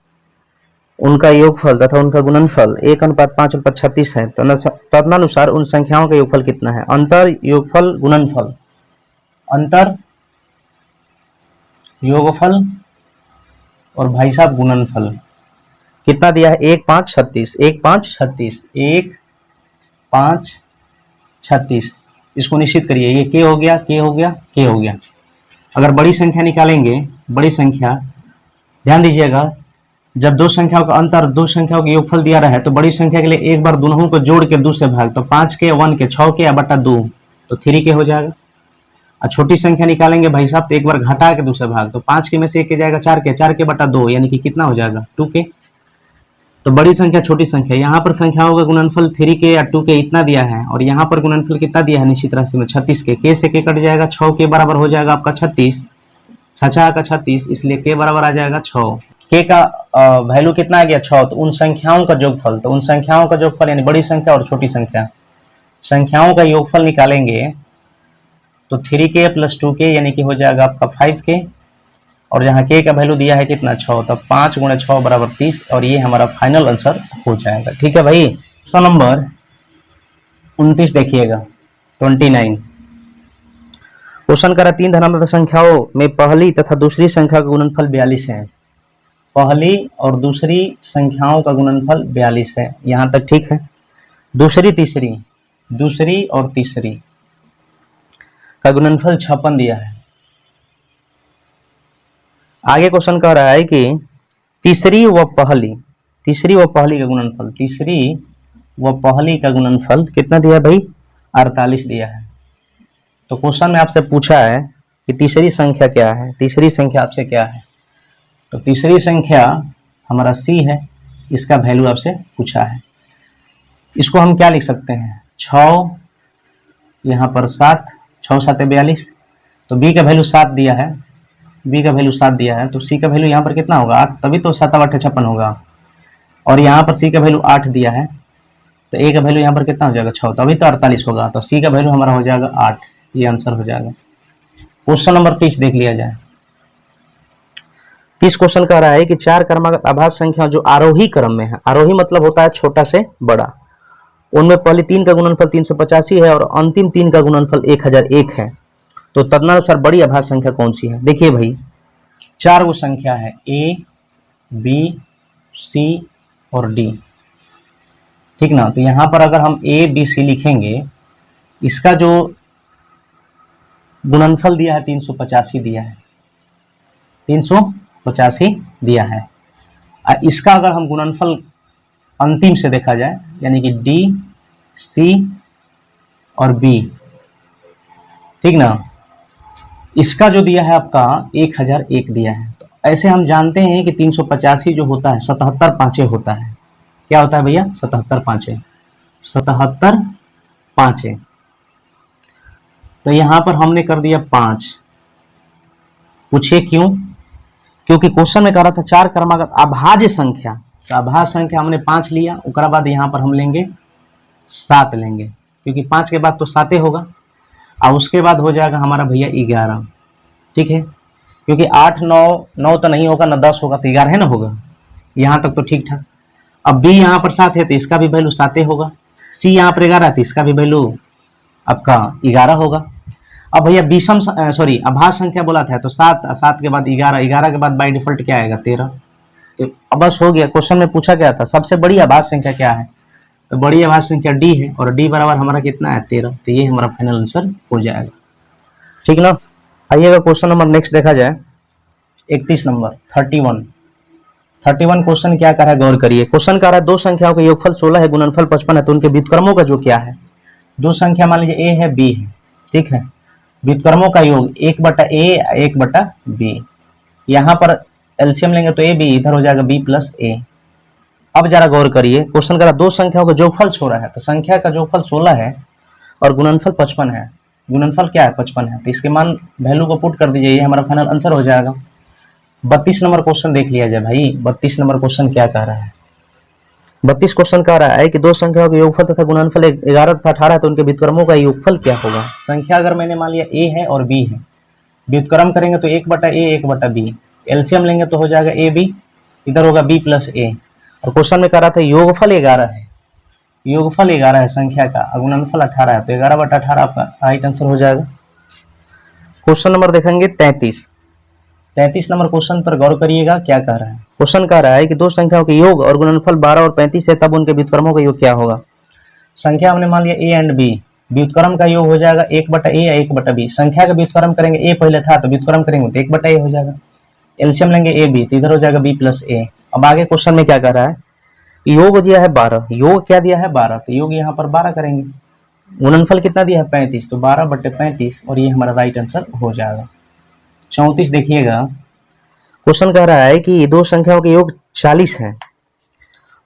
उनका योगफल तथा उनका गुणनफल 1:5:36 है, तो तदनुसार उन संख्याओं का योगफल कितना है। अंतर, योगफल, गुणनफल, अंतर, योगफल और भाई साहब गुणनफल कितना दिया है 1 5 36, 1 5 36, 1 5 36, इसको निश्चित करिए। ये के हो गया, के हो गया, के हो गया। अगर बड़ी संख्या निकालेंगे, बड़ी संख्या ध्यान दीजिएगा, जब दो संख्याओं का अंतर, दो संख्याओं का योगफल दिया रहा है तो बड़ी संख्या के लिए एक बार दोनों को जोड़ के 2 से भाग, तो 5 के 1 के 6 के या बटा 2 तो 3 के हो जाएगा। और छोटी संख्या निकालेंगे भाई साहब तो एक बार घटा के 2 से भाग, तो 5 के में से 1 के जाएगा 4 के, 4 के बटा 2 यानी कि कितना हो जाएगा 2 के। तो बड़ी संख्या छोटी संख्या, यहाँ पर संख्याओं का गुणनफल 3 के या 2 के इतना दिया है, और यहाँ पर गुणनफल कितना दिया है निश्चित राशि में 36 के से के कट जाएगा, 6 के बराबर हो जाएगा आपका 36, 6 का 36, इसलिए के बराबर आ जाएगा 6। के का वैल्यू कितना आ गया 6, तो उन संख्याओं का योगफल, तो उन संख्याओं का योगफल यानी बड़ी संख्या और छोटी संख्या, संख्याओं का योगफल निकालेंगे तो 3k प्लस 2k यानी कि हो जाएगा आपका 5k, और जहाँ k का वैल्यू दिया है कितना 6, तो 5 गुणे 6 बराबर 30, और ये हमारा फाइनल आंसर हो जाएगा, ठीक है भाई। क्वेश्चन नंबर 29 देखिएगा 29। क्वेश्चन करा तीन धनात्मक संख्याओं में पहली तथा दूसरी संख्या का गुणनफल 42 है। पहली और दूसरी संख्याओं का गुणनफल 42 है, यहां तक ठीक है। दूसरी तीसरी, दूसरी और तीसरी का गुणनफल 56 दिया है। आगे क्वेश्चन कह रहा है कि तीसरी व पहली, तीसरी व पहली का गुणनफल, तीसरी व पहली का गुणनफल कितना दिया भाई, 48 दिया है। तो क्वेश्चन में आपसे पूछा है कि तीसरी संख्या क्या है, तीसरी संख्या आपसे क्या है, तो तीसरी संख्या हमारा सी है, इसका वैल्यू आपसे पूछा है। इसको हम क्या लिख सकते हैं, 6 यहाँ पर 7, 6 7 42, तो बी का वैल्यू 7 दिया है, बी का वैल्यू 7 दिया है, तो सी का वैल्यू यहाँ पर कितना होगा 8, तभी तो 7 8 56 होगा। और यहाँ पर सी का वैल्यू 8 दिया है, तो ए का वैल्यू यहाँ पर कितना हो जाएगा 6, तो अभी तो 48 होगा, तो सी का वैल्यू हमारा हो जाएगा 8, ये आंसर हो जाएगा। क्वेश्चन नंबर 30 देख लिया जाए। 30 क्वेश्चन कह रहा है कि 4 क्रमागत अभाज्य संख्या जो आरोही क्रम में है, आरोही मतलब होता है छोटा से बड़ा, उनमें पहली 3 का गुणनफल 385 है और अंतिम 3 का गुणनफल 1001 है, तो तदनुसार बड़ी अभाज्य संख्या कौन सी है। देखिए भाई 4 वो संख्या है ए बी सी और डी, ठीक ना। तो यहाँ पर अगर हम ए बी सी लिखेंगे, इसका जो गुणनफल दिया है 385 दिया है, 385 दिया है। इसका अगर हम गुणनफल अंतिम से देखा जाए, यानी कि डी सी और बी, ठीक ना, इसका जो दिया है आपका 1001 दिया है। तो ऐसे हम जानते हैं कि 385 जो होता है 77 पाँचे होता है। क्या होता है भैया, 77 पाँचे, 77 पाँचे। तो यहाँ पर हमने कर दिया 5। पूछिए क्यों, क्योंकि क्वेश्चन में कह रहा था 4 क्रमागत अभाज्य संख्या, तो अभाज्य संख्या हमने 5 लिया, उसके बाद यहाँ पर हम लेंगे 7 लेंगे, क्योंकि 5 के बाद तो 7 होगा, और उसके बाद हो जाएगा हमारा भैया 11, ठीक है, क्योंकि 8 9 तो नहीं होगा, ना 10 होगा, तो 11 है ना होगा, यहाँ तक तो ठीक ठाक। अब बी यहाँ पर 7 है, तो इसका भी वैल्यू 7 होगा, सी यहाँ पर 11 है, तो इसका भी वैल्यू आपका 11 होगा। अब भैया विषम सॉरी अभाज्य संख्या बोला था, तो 7 के बाद 11, 11 के बाद बाय डिफॉल्ट क्या आएगा 13। तो अब बस हो गया। क्वेश्चन में पूछा गया था सबसे बड़ी अभाज्य संख्या क्या है, तो बड़ी अभाज्य संख्या डी है, और डी बराबर हमारा कितना है 13, तो ये हमारा फाइनल आंसर हो जाएगा, ठीक ना। आइएगा क्वेश्चन नंबर नेक्स्ट देखा जाए, 31 नंबर 31 क्वेश्चन क्या कर रहा है, गौर करिए। क्वेश्चन कह रहा है दो संख्याओं का योगफल 16 है, गुणनफल 55 है, तो उनके व्युत्क्रमों का जो क्या है। दो संख्या मान लीजिए ए है बी है, ठीक है, व्युत्क्रमों का योग 1/a 1/b, यहाँ पर एलसीएम लेंगे तो ए बी, इधर हो जाएगा b प्लस ए। अब जरा गौर करिए, क्वेश्चन कह रहा दो संख्याओं का जोगफल 16 है, तो संख्या का जोगफल 16 है और गुणनफल 55 है। गुणनफल क्या है 55 है, तो इसके मान वैल्यू को पुट कर दीजिए, ये हमारा फाइनल आंसर हो जाएगा। 32 नंबर क्वेश्चन देख लिया जाए भाई। 32 नंबर क्वेश्चन क्या कह रहा है, 32 क्वेश्चन कह रहा है कि दो संख्याओं के योगफल तथा गुणनफल 11 तथा 18 है, तो उनके व्युत्क्रमों का योगफल क्या होगा। संख्या अगर मैंने मान लिया ए है और बी है, व्युत्क्रम करेंगे तो 1/a 1/b, एलसीएम लेंगे तो हो जाएगा ए बी, इधर होगा b प्लस ए। और क्वेश्चन में कह रहा था योगफल 11 है, योगफल 11 है संख्या का, गुणनफल 18 है, तो 11/18 आपका राइट आंसर हो जाएगा। क्वेश्चन नंबर देखेंगे 33 नंबर क्वेश्चन पर गौर करिएगा क्या कह रहा है। क्वेश्चन कह रहा है कि दो संख्याओं के योग और गुणनफल 12 और 35 है, तब उनके व्युत्क्रमों का योग क्या होगा। संख्या हमने मान लिया ए एंड बी, व्युत्क्रम का योग हो जाएगा 1/a या 1/b। संख्या का व्युत्क्रम करेंगे, ए पहले था तो व्युत्क्रम करेंगे तो 1/a हो जाएगा, एलसीएम लेंगे ए बी, तो इधर हो जाएगा b प्लस ए। अब आगे क्वेश्चन में क्या कह रहा है, योग दिया है 12, योग क्या दिया है 12, तो योग यहाँ पर 12 करेंगे, गुणनफल कितना दिया है 35, तो 12/35, और ये हमारा राइट आंसर हो जाएगा। 34 देखिएगा, क्वेश्चन कह रहा है कि दो संख्याओं के योग 40 है,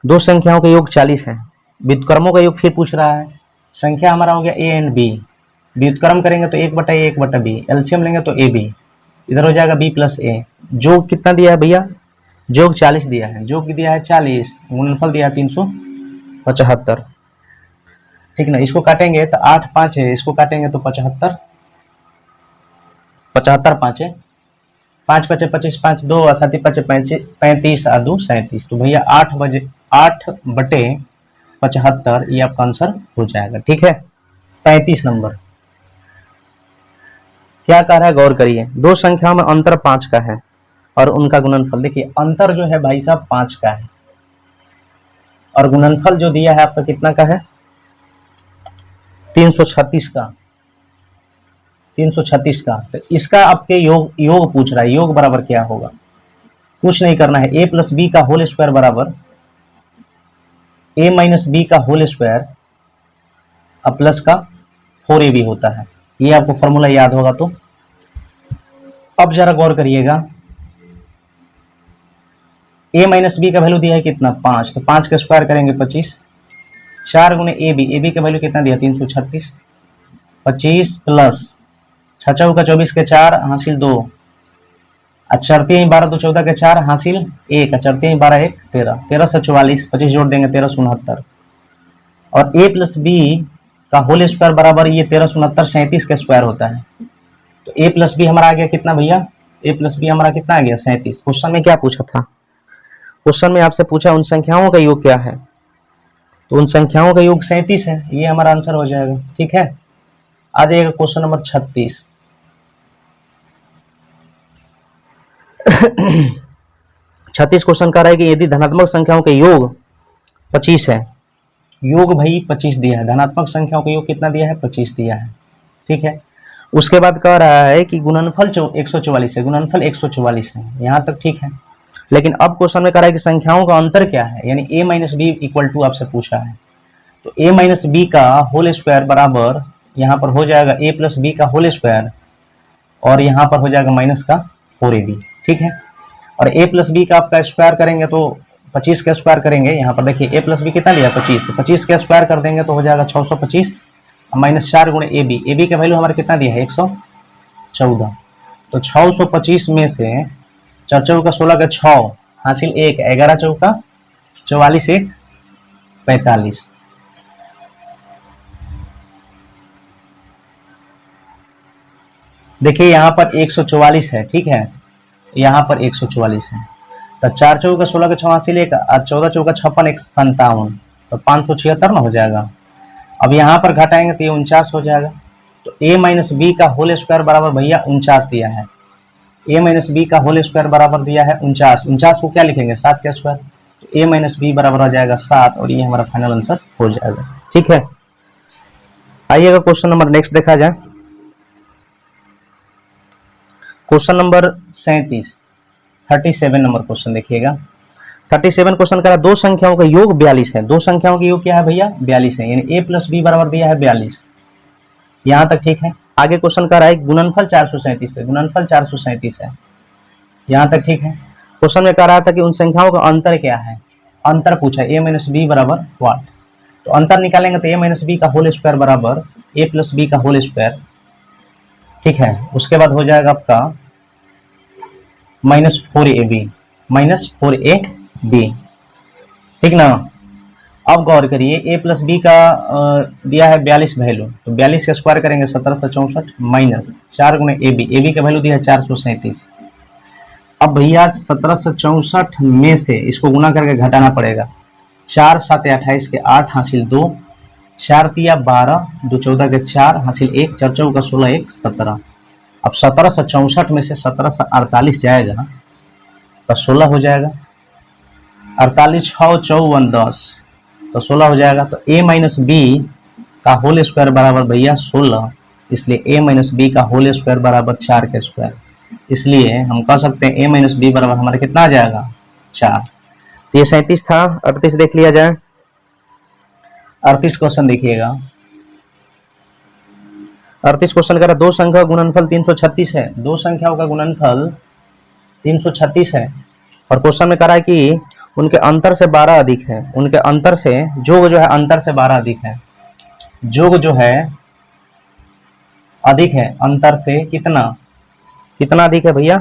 दो संख्याओं के योग 40 है, व्युत्क्रमों का योग फिर पूछ रहा है। संख्या हमारा हो गया ए एंड बी, व्युत्क्रम करेंगे तो 1/a 1/b, एलसीएम लेंगे तो ए बी, इधर हो जाएगा b प्लस ए। जोग कितना दिया है भैया, जोग 40 दिया है, जोग दिया है 40, गुणनफल दिया है 375, ठीक ना। इसको काटेंगे तो 8 5 है, इसको काटेंगे तो 75 5 है, 5 5 25 5 2 7 5 35 2 37, तो भैया 8/75 ये आपका आंसर हो जाएगा, ठीक है। 35 नंबर क्या कह रहा है, गौर करिए। दो संख्याओं में अंतर 5 का है और उनका गुणनफल, देखिए अंतर जो है भाई साहब 5 का है, और गुणनफल जो दिया है आपका कितना का है 336 का, 336 का। तो इसका आपके योग पूछ रहा है, योग बराबर क्या होगा, कुछ नहीं करना है, a प्लस बी का होल स्क्वायर बराबर a माइनस बी का होल स्क्वायर अब प्लस का 4ab होता है। ये आपको फॉर्मूला याद होगा। तो अब जरा गौर करिएगा, a माइनस बी का वैल्यू दिया है कितना 5, तो 5 का स्क्वायर करेंगे 25, 4 गुणे ए बी का वैल्यू कितना दिया 336, 25 प्लस 6 चौका 24 के 4 हासिल 2, अचरती 12 2 14 के 4 हासिल 1, अचरती 12 1 13, 13 से 44, 25 जोड़ देंगे 13 69, और a प्लस बी का होल स्क्वायर बराबर ये 13 69 37 का स्क्वायर होता है। तो a प्लस बी हमारा आ गया कितना भैया, a प्लस बी हमारा कितना आ गया 37। क्वेश्चन में क्या पूछा था, क्वेश्चन में आपसे पूछा उन संख्याओं का योग क्या है, तो उन संख्याओं का योग 37 है, ये हमारा आंसर हो जाएगा। ठीक है, आ जाएगा क्वेश्चन नंबर 36। 36 क्वेश्चन कह रहा है कि यदि धनात्मक संख्याओं के योग 25 है, योग भाई 25 दिया है, धनात्मक संख्याओं का योग कितना दिया है 25 दिया है। ठीक है, उसके बाद कह रहा है कि गुणनफल 144 है, गुणनफल 144 है, यहाँ तक ठीक है। लेकिन अब क्वेश्चन में कह रहा है कि संख्याओं का अंतर क्या है, यानी a minus B equal to आपसे पूछा है। तो a माइनस बी का होल स्क्वायर बराबर यहाँ पर हो जाएगा a प्लस बी का होल स्क्वायर, और यहाँ पर हो जाएगा माइनस का 4ab। ठीक है, और a प्लस बी का आपका स्क्वायर करेंगे तो 25 का स्क्वायर करेंगे, यहाँ पर देखिए a प्लस बी कितना लिया 25, तो 25 का स्क्वायर कर देंगे तो हो जाएगा 625 माइनस 4 गुणे ए बी का वैल्यू हमारा कितना दिया है 114। तो 625 में से 4 चौका 16 का 6 हासिल 1, 11 चौका 44 1 45। देखिए यहाँ पर 144 है, ठीक है, यहाँ पर 144 है, तो 4 चौका 16 का 6 हासिल 1, 14 चौका 56 1 57, तो 576 ना हो जाएगा। अब यहाँ पर घटाएंगे तो ये 49 हो जाएगा। तो a माइनस बी का होल स्क्वायर बराबर भैया 49 दिया है, a माइनस बी का होल स्क्वायर बराबर दिया है 49, 49 को क्या लिखेंगे 7 का स्क्वायर, तो a माइनस बी बराबर हो जाएगा 7, और ये हमारा फाइनल आंसर हो जाएगा। ठीक है, आइएगा क्वेश्चन नंबर नेक्स्ट देखा जाए। क्वेश्चन नंबर 37 नंबर क्वेश्चन देखिएगा। 37 क्वेश्चन करा दो संख्याओं का योग 42 है, दो संख्याओं का योग क्या है भैया 42 है, यानी a प्लस बी बराबर दिया है 42, यहाँ तक ठीक है। आगे क्वेश्चन कर रहा है गुणनफल 437 है, गुणनफल 437 है, यहाँ तक ठीक है। क्वेश्चन में कह रहा था कि उन संख्याओं का अंतर क्या है, अंतर पूछा a माइनस बी बराबर व्हाट, तो अंतर निकालेंगे तो a माइनस बी का होल स्क्वायर बराबर a प्लस बी का होल स्क्वायर। ठीक है, उसके बाद हो जाएगा आपका माइनस 4ab, ठीक ना। अब गौर करिए a प्लस बी का दिया है 42 वैल्यू, तो 42 का स्क्वायर करेंगे 1764 माइनस 4 गुणे ए बी का वैल्यू दिया है 437। अब भैया 1764 में से इसको गुना करके घटाना पड़ेगा, 4 7 28 के 8 हासिल 2, 4 तिया 12 2 14 के 4 हासिल 1, 4 चौका 16 1 17। अब 1764 में से 1748 जाएगा तो 16 हो जाएगा, 48 6 54 10, तो 16 हो जाएगा। तो a माइनस बी का होल स्क्वायर बराबर भैया 16, इसलिए a माइनस बी का होल स्क्वायर बराबर 4 का स्क्वायर, इसलिए हम कह सकते हैं a माइनस बी बराबर हमारा कितना आ जाएगा 4। तो ये 37 था। 38 देख लिया जाए। 38 क्वेश्चन देखिएगा। 38 क्वेश्चन कह रहा दो संख्या गुणनफल 336 है, दो संख्याओं का गुणनफल 336 है, और क्वेश्चन में कह रहा है कि उनके अंतर से 12 अधिक है, उनके अंतर से जोग जो है अंतर से 12 अधिक है, जोग जो है अधिक है अंतर से कितना कितना अधिक है भैया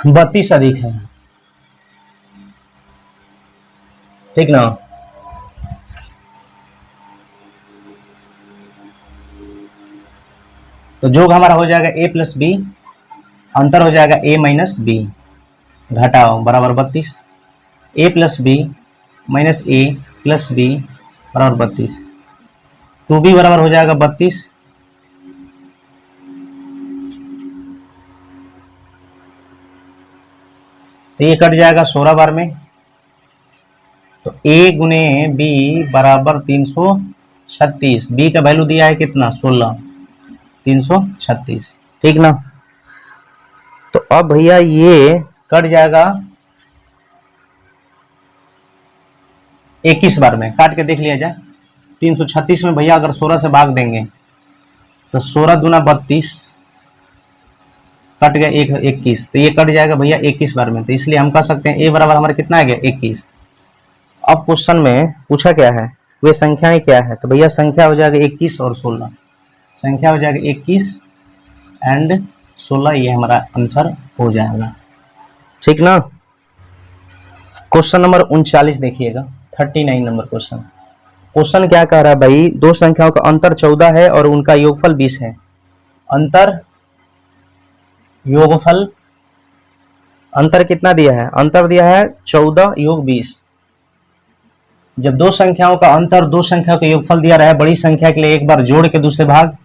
32 अधिक है, ठीक ना। तो जोग हमारा हो जाएगा a प्लस बी, अंतर हो जाएगा a माइनस बी, घटाओ बराबर 32, a plus B minus A plus B बराबर 32, 2b बराबर हो जाएगा 32, तो ये कट जाएगा 16 बार में, तो a गुने b बराबर 336, b का वैल्यू दिया है कितना 16, 336, ठीक ना। तो अब भैया ये कट जाएगा 21 बार में काट के देख लिया जाए। 336 में भैया अगर 16 से भाग देंगे तो 16 दूना 32, कट गया 21, तो ये कट जाएगा भैया 21 बार में। तो इसलिए हम कह सकते हैं ए बराबर हमारा कितना आ गया 21। अब क्वेश्चन में पूछा क्या है, वे संख्याएं क्या है, तो भैया संख्या हो जाएगा 21 और 16, संख्या हो जाएगा 21 एंड 16, ये हमारा आंसर हो जाएगा। ठीक ना। क्वेश्चन नंबर 39 देखिएगा, 39 नंबर क्वेश्चन। क्वेश्चन क्या कह रहा है भाई, दो संख्याओं का अंतर 14 है और उनका योगफल 20 है। अंतर योगफल, अंतर कितना दिया है, अंतर दिया है 14 योग 20। जब दो संख्याओं का अंतर दो संख्या का योगफल दिया रहा है, बड़ी संख्या के लिए एक बार जोड़ के दूसरे भाग,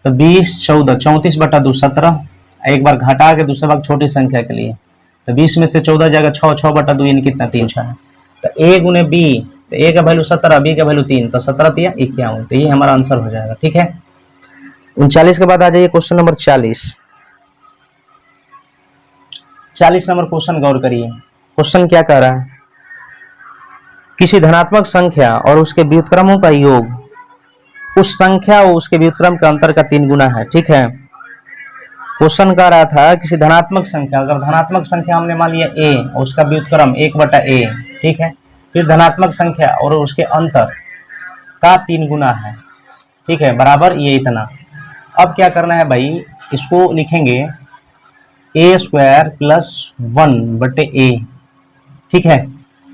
तो 20 14 34/2 17, एक बार घटा के दूसरे भाग छोटी संख्या के लिए, तो 20 में से 14 जाएगा 6, 6/2 यानी कितना 3 6 है। तो a गुने b, तो a का वैल्यू 17, b का वैल्यू 3, तो 17 तिया 51, तो ये हमारा आंसर हो जाएगा। ठीक है। 39 के बाद आ जाइए क्वेश्चन नंबर 40। 40 नंबर क्वेश्चन गौर करिए। क्वेश्चन क्या कह रहा है, किसी धनात्मक संख्या और उसके व्युत्क्रमों का योग उस संख्या और उसके व्युत्क्रम के अंतर का 3 गुना है। ठीक है। क्वेश्चन कह रहा था किसी धनात्मक संख्या, अगर धनात्मक संख्या हमने मान लिया a और उसका व्युत्क्रम 1/a, ठीक है, फिर धनात्मक संख्या और उसके अंतर का 3 गुना है। ठीक है, बराबर ये इतना। अब क्या करना है भाई, इसको लिखेंगे a² + 1/a। ठीक है,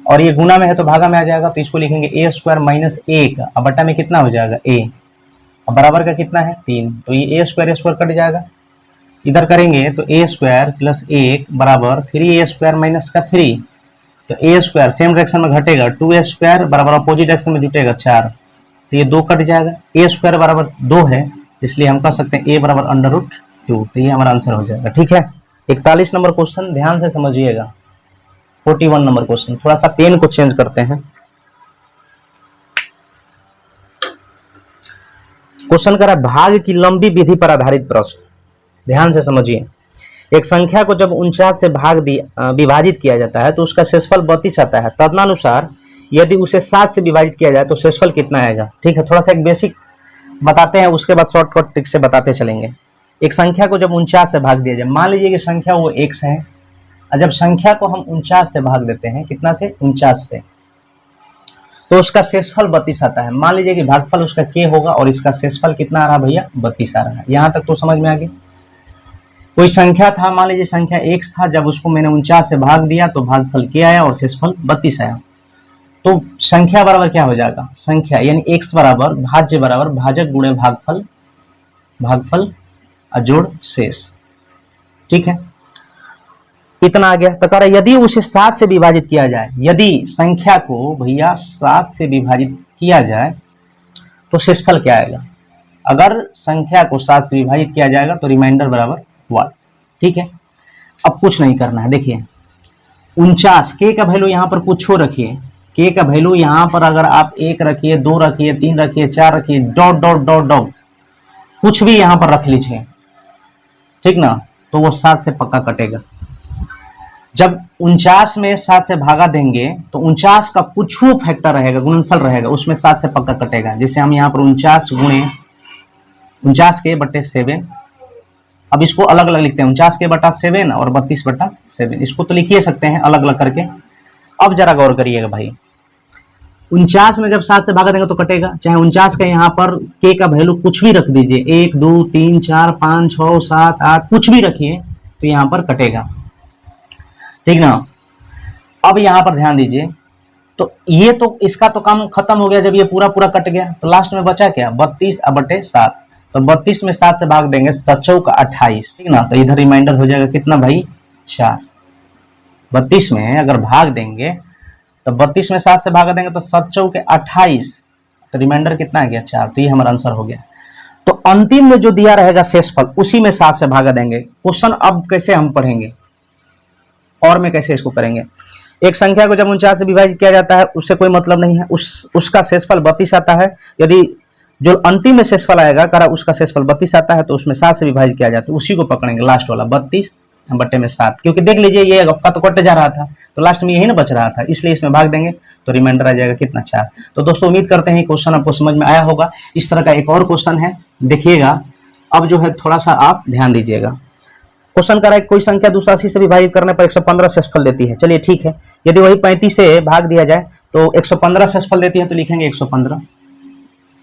और ये गुना में है तो भागा में आ जाएगा, तो इसको लिखेंगे a² - 1, अब बटा में कितना हो जाएगा a, अब बराबर का कितना है 3, तो ये a² कट जाएगा। इधर करेंगे तो a² + 1 बराबर 3a² - 3, तो a² सेम डायरेक्शन में घटेगा, 2a² बराबर अपोजिट डायरेक्शन में जुटेगा 4, तो ये 2 कट जाएगा। a² बराबर 2 है, इसलिए हम कह सकते हैं a बराबर √2, तो ये हमारा आंसर हो जाएगा। ठीक है। 41 नंबर क्वेश्चन ध्यान से समझिएगा। 41 नंबर क्वेश्चन, थोड़ा सा पेन को चेंज करते हैं। क्वेश्चन कर रहा है भाग की लंबी विधि पर आधारित प्रश्न। ध्यान से समझिए। एक संख्या को जब 49 से विभाजित किया जाता है तो उसका शेषफल 32 आता है। तदनुसार यदि उसे 7 से विभाजित किया जाए तो शेषफल कितना आएगा। ठीक है, थोड़ा सा एक बेसिक बताते हैं, उसके बाद शॉर्टकट ट्रिक से बताते चलेंगे। एक संख्या को जब 49 से भाग दिया जाए, मान लीजिए कि संख्या वो x है, और जब संख्या को हम 49 से भाग देते हैं, कितना से 49 से, तो उसका शेषफल 32 आता है। मान लीजिए कि भागफल उसका k होगा और इसका शेषफल कितना आ रहा है भैया 32 आ रहा है। यहाँ तक तो समझ में आ गई। कोई संख्या था, मान लीजिए संख्या x था, जब उसको मैंने 49 से भाग दिया तो भागफल k आया और शेषफल 32 आया। तो संख्या बराबर क्या हो जाएगा, संख्या यानी x बराबर भाज्य बराबर भाजक गुणे भागफल, भागफल अजोड़ शेष। ठीक है, इतना आ गया। तो कह रहा यदि उसे 7 से विभाजित किया जाए, यदि संख्या को भैया 7 से विभाजित किया जाए तो शेषफल क्या आएगा। अगर संख्या को 7 से विभाजित किया जाएगा तो रिमाइंडर बराबर 1। ठीक है, अब कुछ नहीं करना है। देखिए 49 के का वैल्यू यहाँ पर कुछ हो रखिए, के का वैल्यू यहाँ पर अगर आप 1 रखिए, 2 रखिए, 3 रखिए, 4 रखिए, डॉट डॉट डॉट डॉट कुछ भी यहाँ पर रख लीजिए, ठीक ना, तो वो 7 से पक्का कटेगा। जब 49 में 7 से भागा देंगे तो 49 का कुछ फैक्टर रहेगा, गुणनफल रहेगा, उसमें 7 से पक्का कटेगा। जैसे हम यहाँ पर 49 गुणे 49 के बटे 7, अब इसको अलग अलग लिखते हैं, 49 के बटा 7 और 32/7, इसको तो लिखिए सकते हैं अलग अलग करके। अब जरा गौर करिएगा भाई, 49 में जब 7 से भागा देंगे तो कटेगा, चाहे 49 का यहाँ पर के का वैल्यू कुछ भी रख दीजिए, 1 2 3 4 5 6 7 8 कुछ भी रखिए तो यहाँ पर कटेगा। ठीक ना। अब यहाँ पर ध्यान दीजिए, तो ये तो इसका तो काम खत्म हो गया जब ये पूरा पूरा कट गया, तो लास्ट में बचा क्या 32/7, तो 32 में 7 से भाग देंगे 7 का 28, ठीक ना, तो इधर रिमाइंडर हो जाएगा कितना भाई 4। 32 में अगर भाग देंगे तो 32 में 7 से भाग देंगे तो 7 के 28, तो रिमाइंडर कितना आ गया 4, तो ये हमारा आंसर हो गया। तो अंतिम में जो दिया रहेगा शेषफल उसी में 7 से भागा देंगे। क्वेश्चन अब कैसे हम पढ़ेंगे और में कैसे इसको करेंगे। एक संख्या को जब 49 से विभाजित किया जाता है उससे कोई मतलब नहीं है, उसका शेषफल 32 आता है। यदि जो अंतिम में शेषफल आएगा करा उसका शेषफल 32 आता है तो उसमें 7 से विभाजित किया जाता है, उसी को पकड़ेंगे लास्ट वाला 32/7, क्योंकि देख लीजिए ये आपका तो कट जा रहा था तो लास्ट में यही ना बच रहा था, इसलिए इसमें भाग देंगे तो रिमाइंडर आ जाएगा कितना 4। तो दोस्तों उम्मीद करते हैं क्वेश्चन आपको समझ में आया होगा। इस तरह का एक और क्वेश्चन है, देखिएगा। अब जो है थोड़ा सा आप ध्यान दीजिएगा। क्वेश्चन कर रहा है कोई संख्या 280 से विभाजित करने पर 115 शेषफल देती है। चलिए ठीक है, यदि वही 35 से भाग दिया जाए तो 115 शेषफल देती है, तो लिखेंगे 115।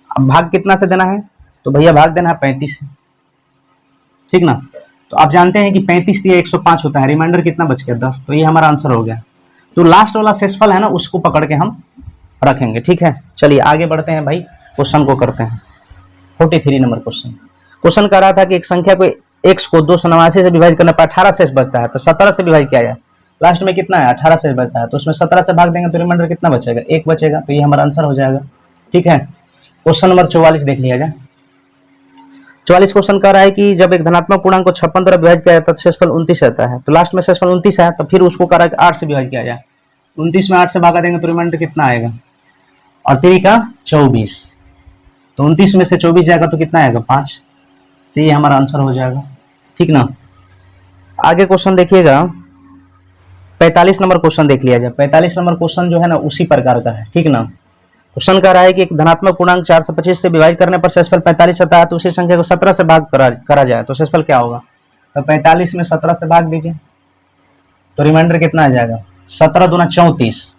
अब भाग कितना से देना है, तो भैया भाग देना है 35 से, ठीक ना। तो आप जानते हैं कि 35 दिया 105 होता है, रिमाइंडर कितना बच गया 10, तो ये हमारा आंसर हो गया। तो लास्ट वाला शेषफल है ना, उसको पकड़ के हम रखेंगे, ठीक है। चलिए आगे बढ़ते हैं भाई, क्वेश्चन को करते हैं। 43 नंबर क्वेश्चन कह रहा था कि एक संख्या को x को 289 से विभाजित करने पर 18 शेष बचता है, तो 17 से विभाजित किया जाए। लास्ट में कितना है, 18 शेष बचता है, तो उसमें 17 से भाग देंगे तो रिमाइंडर कितना बचेगा, 1 बचेगा, तो ये हमारा आंसर हो जाएगा, ठीक है। क्वेश्चन नंबर 44 देख लिया जाए। 44 क्वेश्चन कह रहा है कि जब एक धनात्मक पूर्णांक को 56 द्वारा विभाजित किया जाता है तो शेषफल 29 रहता है। तो लास्ट में शेषफल 29 है, तो फिर उसको कह रहा है कि 8 से विभाजित किया जाए। 29 में 8 से भागा देंगे तो रिमाइंडर कितना आएगा, और 3 का 24, तो 29 में से 24 जाएगा तो कितना आएगा 5, तो ये हमारा आंसर हो जाएगा, ठीक ना। आगे क्वेश्चन देखिएगा, 45 नंबर क्वेश्चन देख लिया जाए। 45 नंबर क्वेश्चन जो है ना उसी प्रकार का है, ठीक ना। क्वेश्चन कह रहा है कि एक धनात्मक पूर्णांक 425 से विभाजित करने पर शेषफल 45 आता है, तो उसी संख्या को 17 से भाग करा जाए तो शेषफल क्या होगा। तो 45 में 17 से भाग दीजिए तो रिमाइंडर कितना आ जाएगा, 17 दूना 34,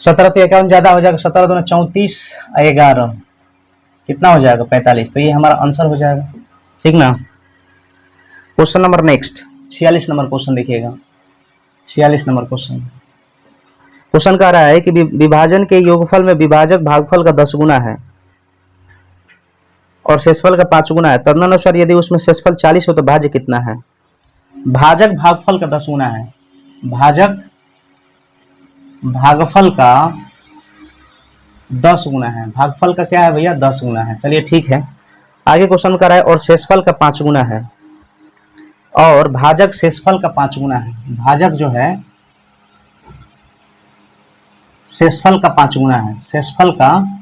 17 तो 51 ज्यादा हो जाएगा, 17 दूना 34 11 कितना हो जाएगा 45, तो ये हमारा आंसर हो जाएगा, ठीक ना। Question number next 46 number question देखिएगा। 46 नंबर क्वेश्चन कह रहा है कि विभाजन के योगफल में विभाजक भागफल का 10 गुना है और शेषफल का 5 गुना है। तदनुसार यदि उसमें शेषफल 40 हो तो भाज्य कितना है। भाजक भागफल का 10 गुना है, भाजक भागफल का 10 गुना है, भागफल का क्या है भैया 10 गुना है। चलिए ठीक है, आगे क्वेश्चन कर रहा है और शेषफल का 5 गुना है और भाजक शेषफल का 5 गुना है। भाजक जो है शेषफल का 5 गुना है, शेषफल का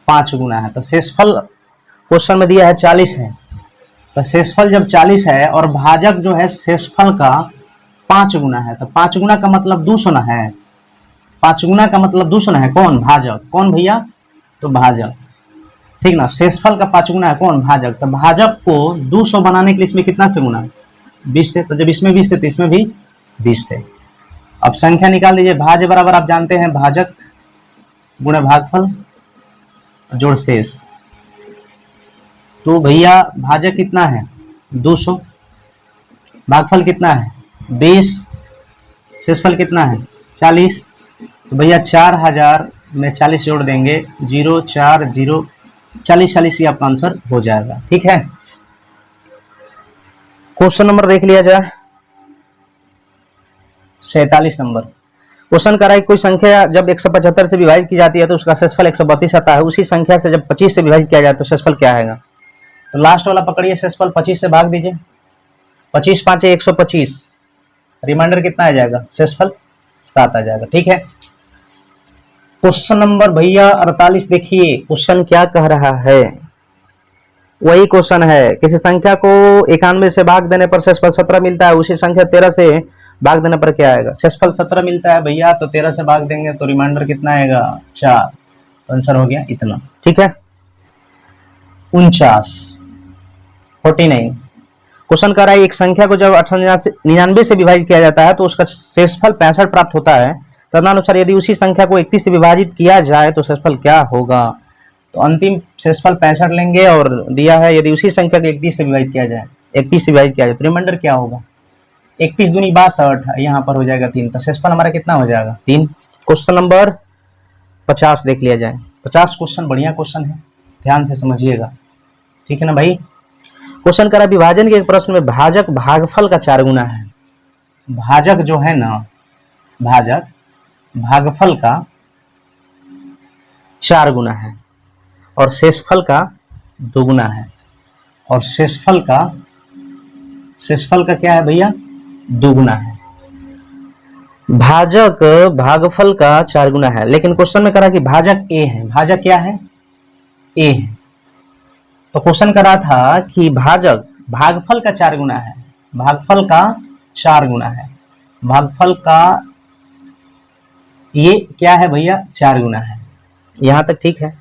5 गुना है। तो शेषफल क्वेश्चन में दिया है 40 है, तो शेषफल जब 40 है और भाजक जो है शेषफल का 5 गुना है, तो 5 गुना का मतलब 200 ना है, 5 गुना का मतलब 200 ना है, कौन भाजक, कौन भैया, तो भाजक, ठीक ना। शेषफल का 5 गुना है कौन, भाजक, तो भाजक को 200 बनाने के लिए इसमें कितना से गुना, 20 से, तो जब इसमें 20 थे तो इसमें भी 20 थे। अब संख्या निकाल दीजिए, भाज्य बराबर आप जानते हैं भाजक गुणे भागफल जोड़ शेष, तो भैया भाजक कितना है 200, भागफल कितना है 20, शेषफल कितना है 40, तो भैया 4000 में 40 जोड़ देंगे 0 4 0 40 40 ही आपका आंसर हो जाएगा, ठीक है। क्वेश्चन नंबर देख लिया जाए 47 नंबर क्वेश्चन कर रहा है कोई संख्या जब 175 से विभाजित की जाती है तो उसका शेषफल 132 आता है, उसी संख्या से जब 25 से विभाजित किया जाए तो शेषफल क्या आएगा। तो लास्ट वाला पकड़िए, शेषफल 25 से भाग दीजिए, 25 5 125, रिमाइंडर कितना आ जाएगा, शेषफल 7 आ जाएगा, ठीक है। क्वेश्चन नंबर भैया 48 देखिए, क्वेश्चन क्या कह रहा है, वही क्वेश्चन है, किसी संख्या को 91 से भाग देने पर शेषफल 17 मिलता है, उसी संख्या 13 से भाग देने पर क्या आएगा। शेषफल 17 मिलता है भैया, तो 13 से भाग देंगे तो रिमाइंडर कितना आएगा 4, तो आंसर हो गया इतना, ठीक है। 49 क्वेश्चन कर रहा है एक संख्या को जब 99 से विभाजित किया जाता है तो उसका शेषफल 65 प्राप्त होता है, तदनुसार यदि उसी संख्या को 31 से विभाजित किया जाए तो शेषफल क्या होगा। तो अंतिम शेषफल 65 लेंगे और दिया है यदि उसी संख्या को 31 से विभाजित किया जाए, 31 से विभाजित किया जाए तो रिमाइंडर क्या होगा, 31 दूनी 62, यहाँ पर हो जाएगा 3, तो शेषफल हमारा कितना हो जाएगा 3। क्वेश्चन नंबर 50 देख लिया जाए। 50 क्वेश्चन बढ़िया क्वेश्चन है, ध्यान से समझिएगा, ठीक है ना भाई। क्वेश्चन करा विभाजन के एक प्रश्न में भाजक भागफल का 4 गुना है। भाजक जो है ना, भाजक भागफल का 4 गुना है और शेषफल का 2 गुना है, और शेषफल का क्या है भैया 2 गुना है। भाजक भागफल का 4 गुना है, लेकिन क्वेश्चन में करा कि भाजक ए है, भाजक क्या है ए है। तो क्वेश्चन करा था कि भाजक भागफल का 4 गुना है, भागफल का 4 गुना है, भागफल का ये क्या है भैया, 4 गुना है, यहाँ तक ठीक है।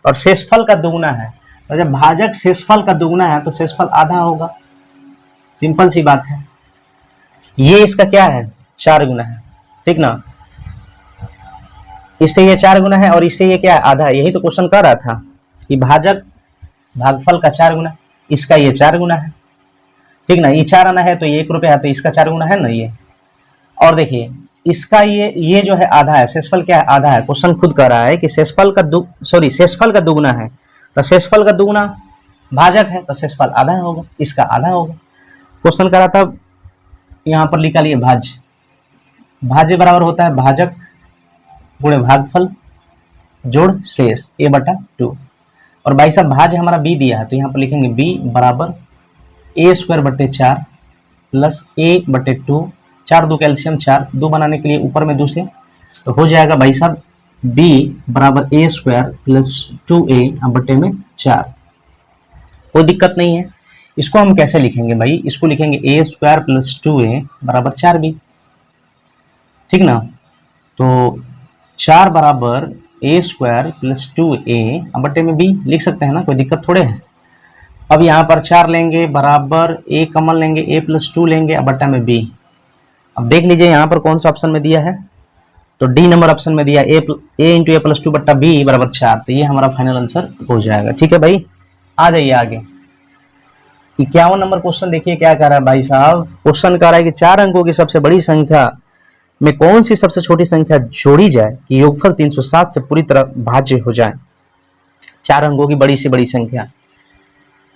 और शेषफल का दुगुना है, तो जब भाजक शेषफल का दुगुना है तो शेषफल आधा होगा, सिंपल सी बात है। ये इसका क्या है, 4 गुना है, ठीक ना। इससे ये 4 गुना है और इससे ये क्या है, आधा है। यही तो क्वेश्चन कर रहा था कि भाजक भागफल का 4 गुना, इसका ये 4 गुना है, ठीक ना। ये 4 आना है तो ये 1 रुपया है, तो इसका 4 गुना है ना ये। और देखिए इसका ये जो है आधा है, शेषफल क्या है, आधा है। क्वेश्चन खुद कह रहा है कि शेषफल का दुगुना है, तो शेषफल का दुगुना भाजक है, तो शेषफल आधा होगा, इसका आधा होगा। क्वेश्चन कर रहा था, यहाँ पर लिखा लिए भाज्य बराबर होता है भाजक गुणे भागफल जोड़ शेष a/2। और भाई साहब भाज्य हमारा b दिया है, तो यहाँ पर लिखेंगे b बराबर a² 4 प्लस a/2, 4 2 कैल्शियम 4, 2 बनाने के लिए ऊपर में 2 से, तो हो जाएगा भाई साहब b बराबर a² प्लस 2a/4। कोई दिक्कत नहीं है। इसको हम कैसे लिखेंगे भाई, इसको लिखेंगे a² प्लस 2a बराबर 4b, ठीक ना। तो 4 बराबर a² प्लस 2a में b लिख सकते हैं ना, कोई दिक्कत थोड़े है। अब यहाँ पर 4 लेंगे बराबर a कॉमन लेंगे, a प्लस 2 लेंगे बट्टा में b। अब देख लीजिए यहाँ पर कौन सा ऑप्शन में दिया है, तो डी नंबर ऑप्शन में दिया a इंटू ए प्लस 2 बट्टा b बराबर 4। तो ये हमारा फाइनल आंसर हो जाएगा, ठीक है भाई। आ जाइए आगे। 51 नंबर क्वेश्चन देखिए क्या कह रहा है भाई साहब। क्वेश्चन कह रहा है कि 4 अंकों की सबसे बड़ी संख्या में कौन सी सबसे छोटी संख्या जोड़ी जाए कि योगफल 307 से पूरी तरह भाज्य हो जाए। 4 अंकों की बड़ी से बड़ी संख्या,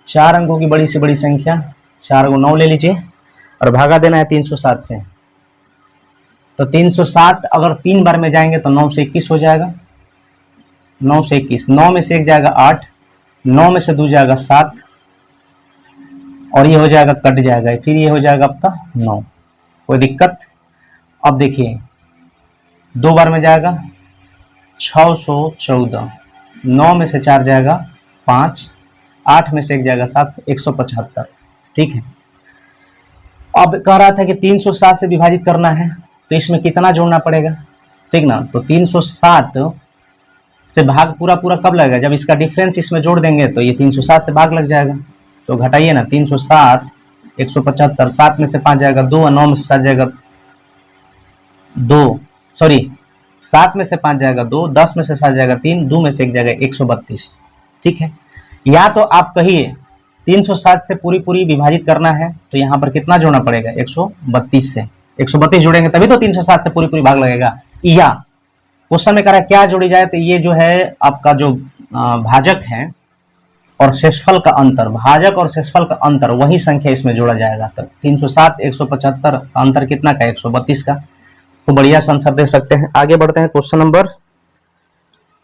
4 अंकों की बड़ी से बड़ी संख्या, 4 को 9 ले लीजिए और भागा देना है 307 से। तो 307 अगर 3 बार में जाएंगे तो 9 से 21 हो जाएगा, 9 से 21, 9 में से 1 जाएगा 8, 9 में से 2 जाएगा 7, और ये हो जाएगा कट जाएगा, फिर ये हो जाएगा आपका 9। कोई दिक्कत। अब देखिए 2 बार में जाएगा 614, 9 में से 4 जाएगा 5, 8 में से 1 जाएगा 7, 175, ठीक है। अब कह रहा था कि 307 से विभाजित करना है, तो इसमें कितना जोड़ना पड़ेगा, ठीक ना। तो 307 से भाग पूरा कब लगेगा, जब इसका डिफरेंस इसमें जोड़ देंगे तो ये 307 से भाग लग जाएगा। तो घटाइए ना, 307 175, 7 में से 5 जाएगा 2, 9 में से 7 जाएगा 2, सॉरी 7 में से 5 जाएगा 2, 10 में से 7 जाएगा 3, 2 में से 1 जाएगा 132, ठीक है। या तो आप कहिए 307 से पूरी विभाजित करना है, तो यहाँ पर कितना जोड़ना पड़ेगा, 132 से 132 जोड़ेंगे तभी तो 307 से पूरी भाग लगेगा। या क्वेश्चन में कह रहा है क्या जोड़ी जाए, तो ये जो है आपका जो भाजक है और शेषफल का अंतर, भाजक और शेषफल का अंतर वही संख्या इसमें जोड़ा जाएगा। तो 307 175 अंतर कितना का, 132 का। तो बढ़िया सा आंसर दे सकते हैं। आगे बढ़ते हैं क्वेश्चन नंबर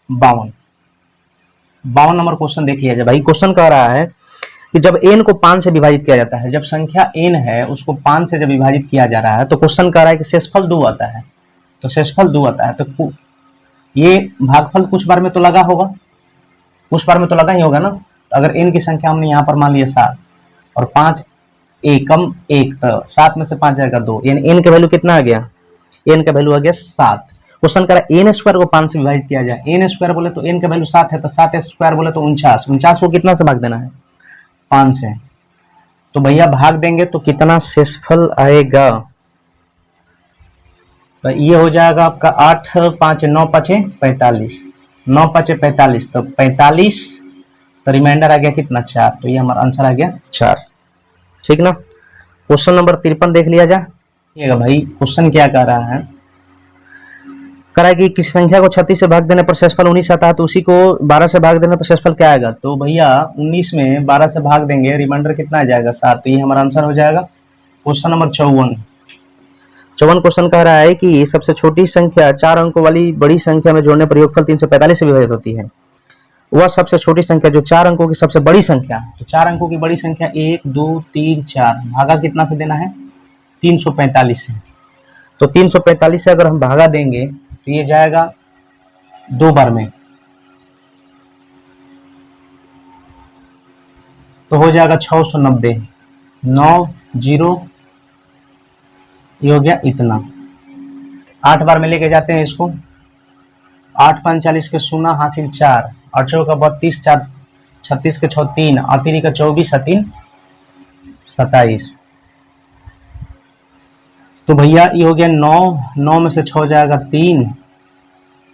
52 नंबर क्वेश्चन देख लिया जाए भाई। क्वेश्चन कह रहा है कि जब n को 5 से विभाजित किया जाता है, जब संख्या n है उसको 5 से जब विभाजित किया जा रहा है, तो क्वेश्चन कह रहा है कि शेषफल 2 आता है, तो शेषफल 2 आता है, तो ये भागफल कुछ बार में तो लगा होगा, कुछ बार में तो लगा ही होगा ना। तो अगर n की संख्या हमने यहाँ पर मान लिया 7 और 5 एकम 1, तो 7 में से 5 जाएगा 2, यानी n का वैल्यू कितना आ गया, n का वैल्यू आ गया 7। क्वेश्चन करा n² को 5 से विभाजित किया जाए, n² बोले तो n का वैल्यू 7 है, तो 7² बोले तो 49 को कितना से भाग देना है, 5 से। तो भैया भाग देंगे तो कितना शेषफल आएगा, तो ये हो जाएगा आपका 8 5 9 5 45, 9 5 45, तो 45, तो रिमाइंडर आ गया कितना 4, तो ये हमारा आंसर आ गया 4, ठीक ना। क्वेश्चन नंबर 53 देख लिया जाए भाई। क्वेश्चन क्या कह रहा है, कह रहा है कि किसी संख्या को 36 से भाग देने पर शेषफल 19 आता है, तो उसी को 12 से भाग देने पर शेषफल क्या आएगा। तो भैया 19 में 12 से भाग देंगे, रिमाइंडर कितना आ जाएगा 7, तो ये हमारा आंसर हो जाएगा। क्वेश्चन नंबर 54 क्वेश्चन कह रहा है कि सबसे छोटी संख्या 4 अंकों वाली बड़ी संख्या में जोड़ने पर योगफल 345 से विभाजित होती है। वह सबसे छोटी संख्या जो 4 अंकों की सबसे बड़ी संख्या, तो 4 अंकों की बड़ी संख्या 1 2 3 4, भागा कितना से देना है, 345 से। तो 345 से अगर हम भागा देंगे तो ये जाएगा 2 बार में, तो हो जाएगा 690, 9 0, ये हो गया इतना। 8 बार में लेके जाते हैं इसको 8 5 40 के 0 हासिल 4, 8 चौका 32, 4 36 के 6 3, 8 3 का 24, 3 27। तो भैया ये हो गया 9, 9 में से 6 जाएगा 3,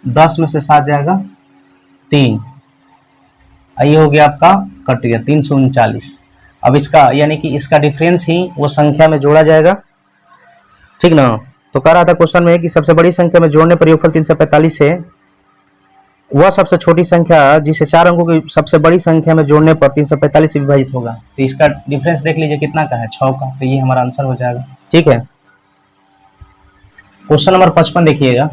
10 में से 7 जाएगा 3, ये हो गया आपका कट गया 339। अब इसका यानी कि इसका डिफरेंस ही वो संख्या में जोड़ा जाएगा, ठीक ना। तो कह रहा था क्वेश्चन में कि सबसे बड़ी संख्या में जोड़ने पर योगफल 345 है वह सबसे छोटी संख्या जिसे 4 अंकों की सबसे बड़ी संख्या में जोड़ने पर 345 से विभाजित होगा। तो इसका डिफरेंस देख लीजिए कितना का है, 6 का। तो ये हमारा आंसर हो जाएगा, ठीक है। क्वेश्चन नंबर 55 देखिएगा।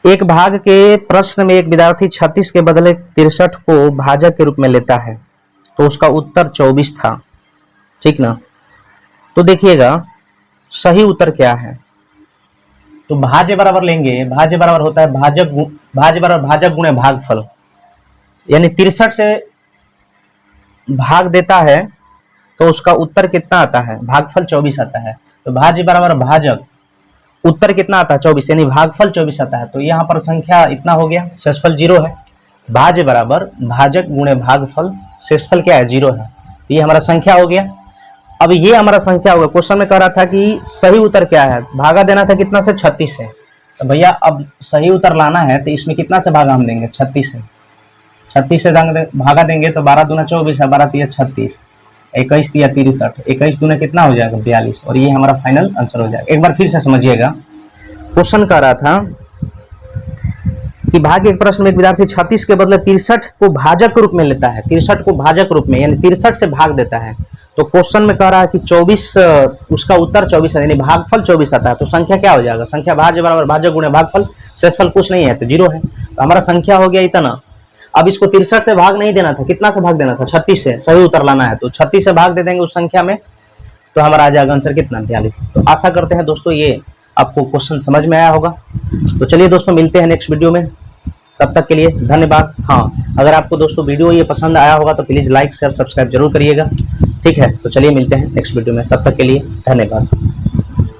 एक भाग के प्रश्न में एक विद्यार्थी 36 के बदले 63 को भाजक के रूप में लेता है, तो उसका उत्तर 24 था, ठीक ना। तो देखिएगा सही उत्तर क्या है। तो भाज्य बराबर लेंगे, भाज्य बराबर होता है भाज्य बराबर भाजक गुणे भागफल, यानी 63 से भाग देता है तो उसका उत्तर कितना आता है, भागफल 24 आता है। तो भाज्य बराबर भाजक, उत्तर कितना आता है 24, यानी भागफल 24 आता है। तो यहाँ पर संख्या इतना हो गया, शेषफल 0 है। भाज्य बराबर भाजक गुणे भागफल, शेषफल क्या है 0 है। तो ये हमारा संख्या हो गया। अब ये हमारा संख्या होगा। क्वेश्चन में कह रहा था कि सही उत्तर क्या है, भागा देना था कितना से, 36 से। तो भैया अब सही उत्तर लाना है तो इसमें कितना से भागा हम देंगे, 36 से। 36 से भागा देंगे तो 12 दूना 24 है, 12 3 36, 21 3 63, 21 दूना कितना हो जाएगा 42, और ये हमारा फाइनल आंसर हो जाएगा। एक बार फिर से समझिएगा। क्वेश्चन कह रहा था कि भाग एक प्रश्न में एक विद्यार्थी 36 के बदले 63 को भाजक रूप में लेता है, 63 को भाजक रूप में यानी 63 से भाग देता है। तो क्वेश्चन में कह रहा है कि 24, उसका उत्तर 24 है, यानी भागफल 24 आता है। तो संख्या क्या हो जाएगा, संख्या भाज्य बराबर भाजक गुणे भागफल, शेषफल कुछ नहीं है तो 0 है। तो हमारा संख्या हो गया इतना। अब इसको 63 से भाग नहीं देना था, कितना से भाग देना था, 36 से। सही उत्तर लाना है तो 36 से भाग दे देंगे उस संख्या में, तो हमारा आ जाएगा आंसर कितना, 42। तो आशा करते हैं दोस्तों ये आपको क्वेश्चन समझ में आया होगा। तो चलिए दोस्तों मिलते हैं नेक्स्ट वीडियो में, तब तक के लिए धन्यवाद। हाँ, अगर आपको दोस्तों वीडियो ये पसंद आया होगा तो प्लीज़ लाइक शेयर सब्सक्राइब जरूर करिएगा, ठीक है। तो चलिए मिलते हैं नेक्स्ट वीडियो में, तब तक के लिए धन्यवाद।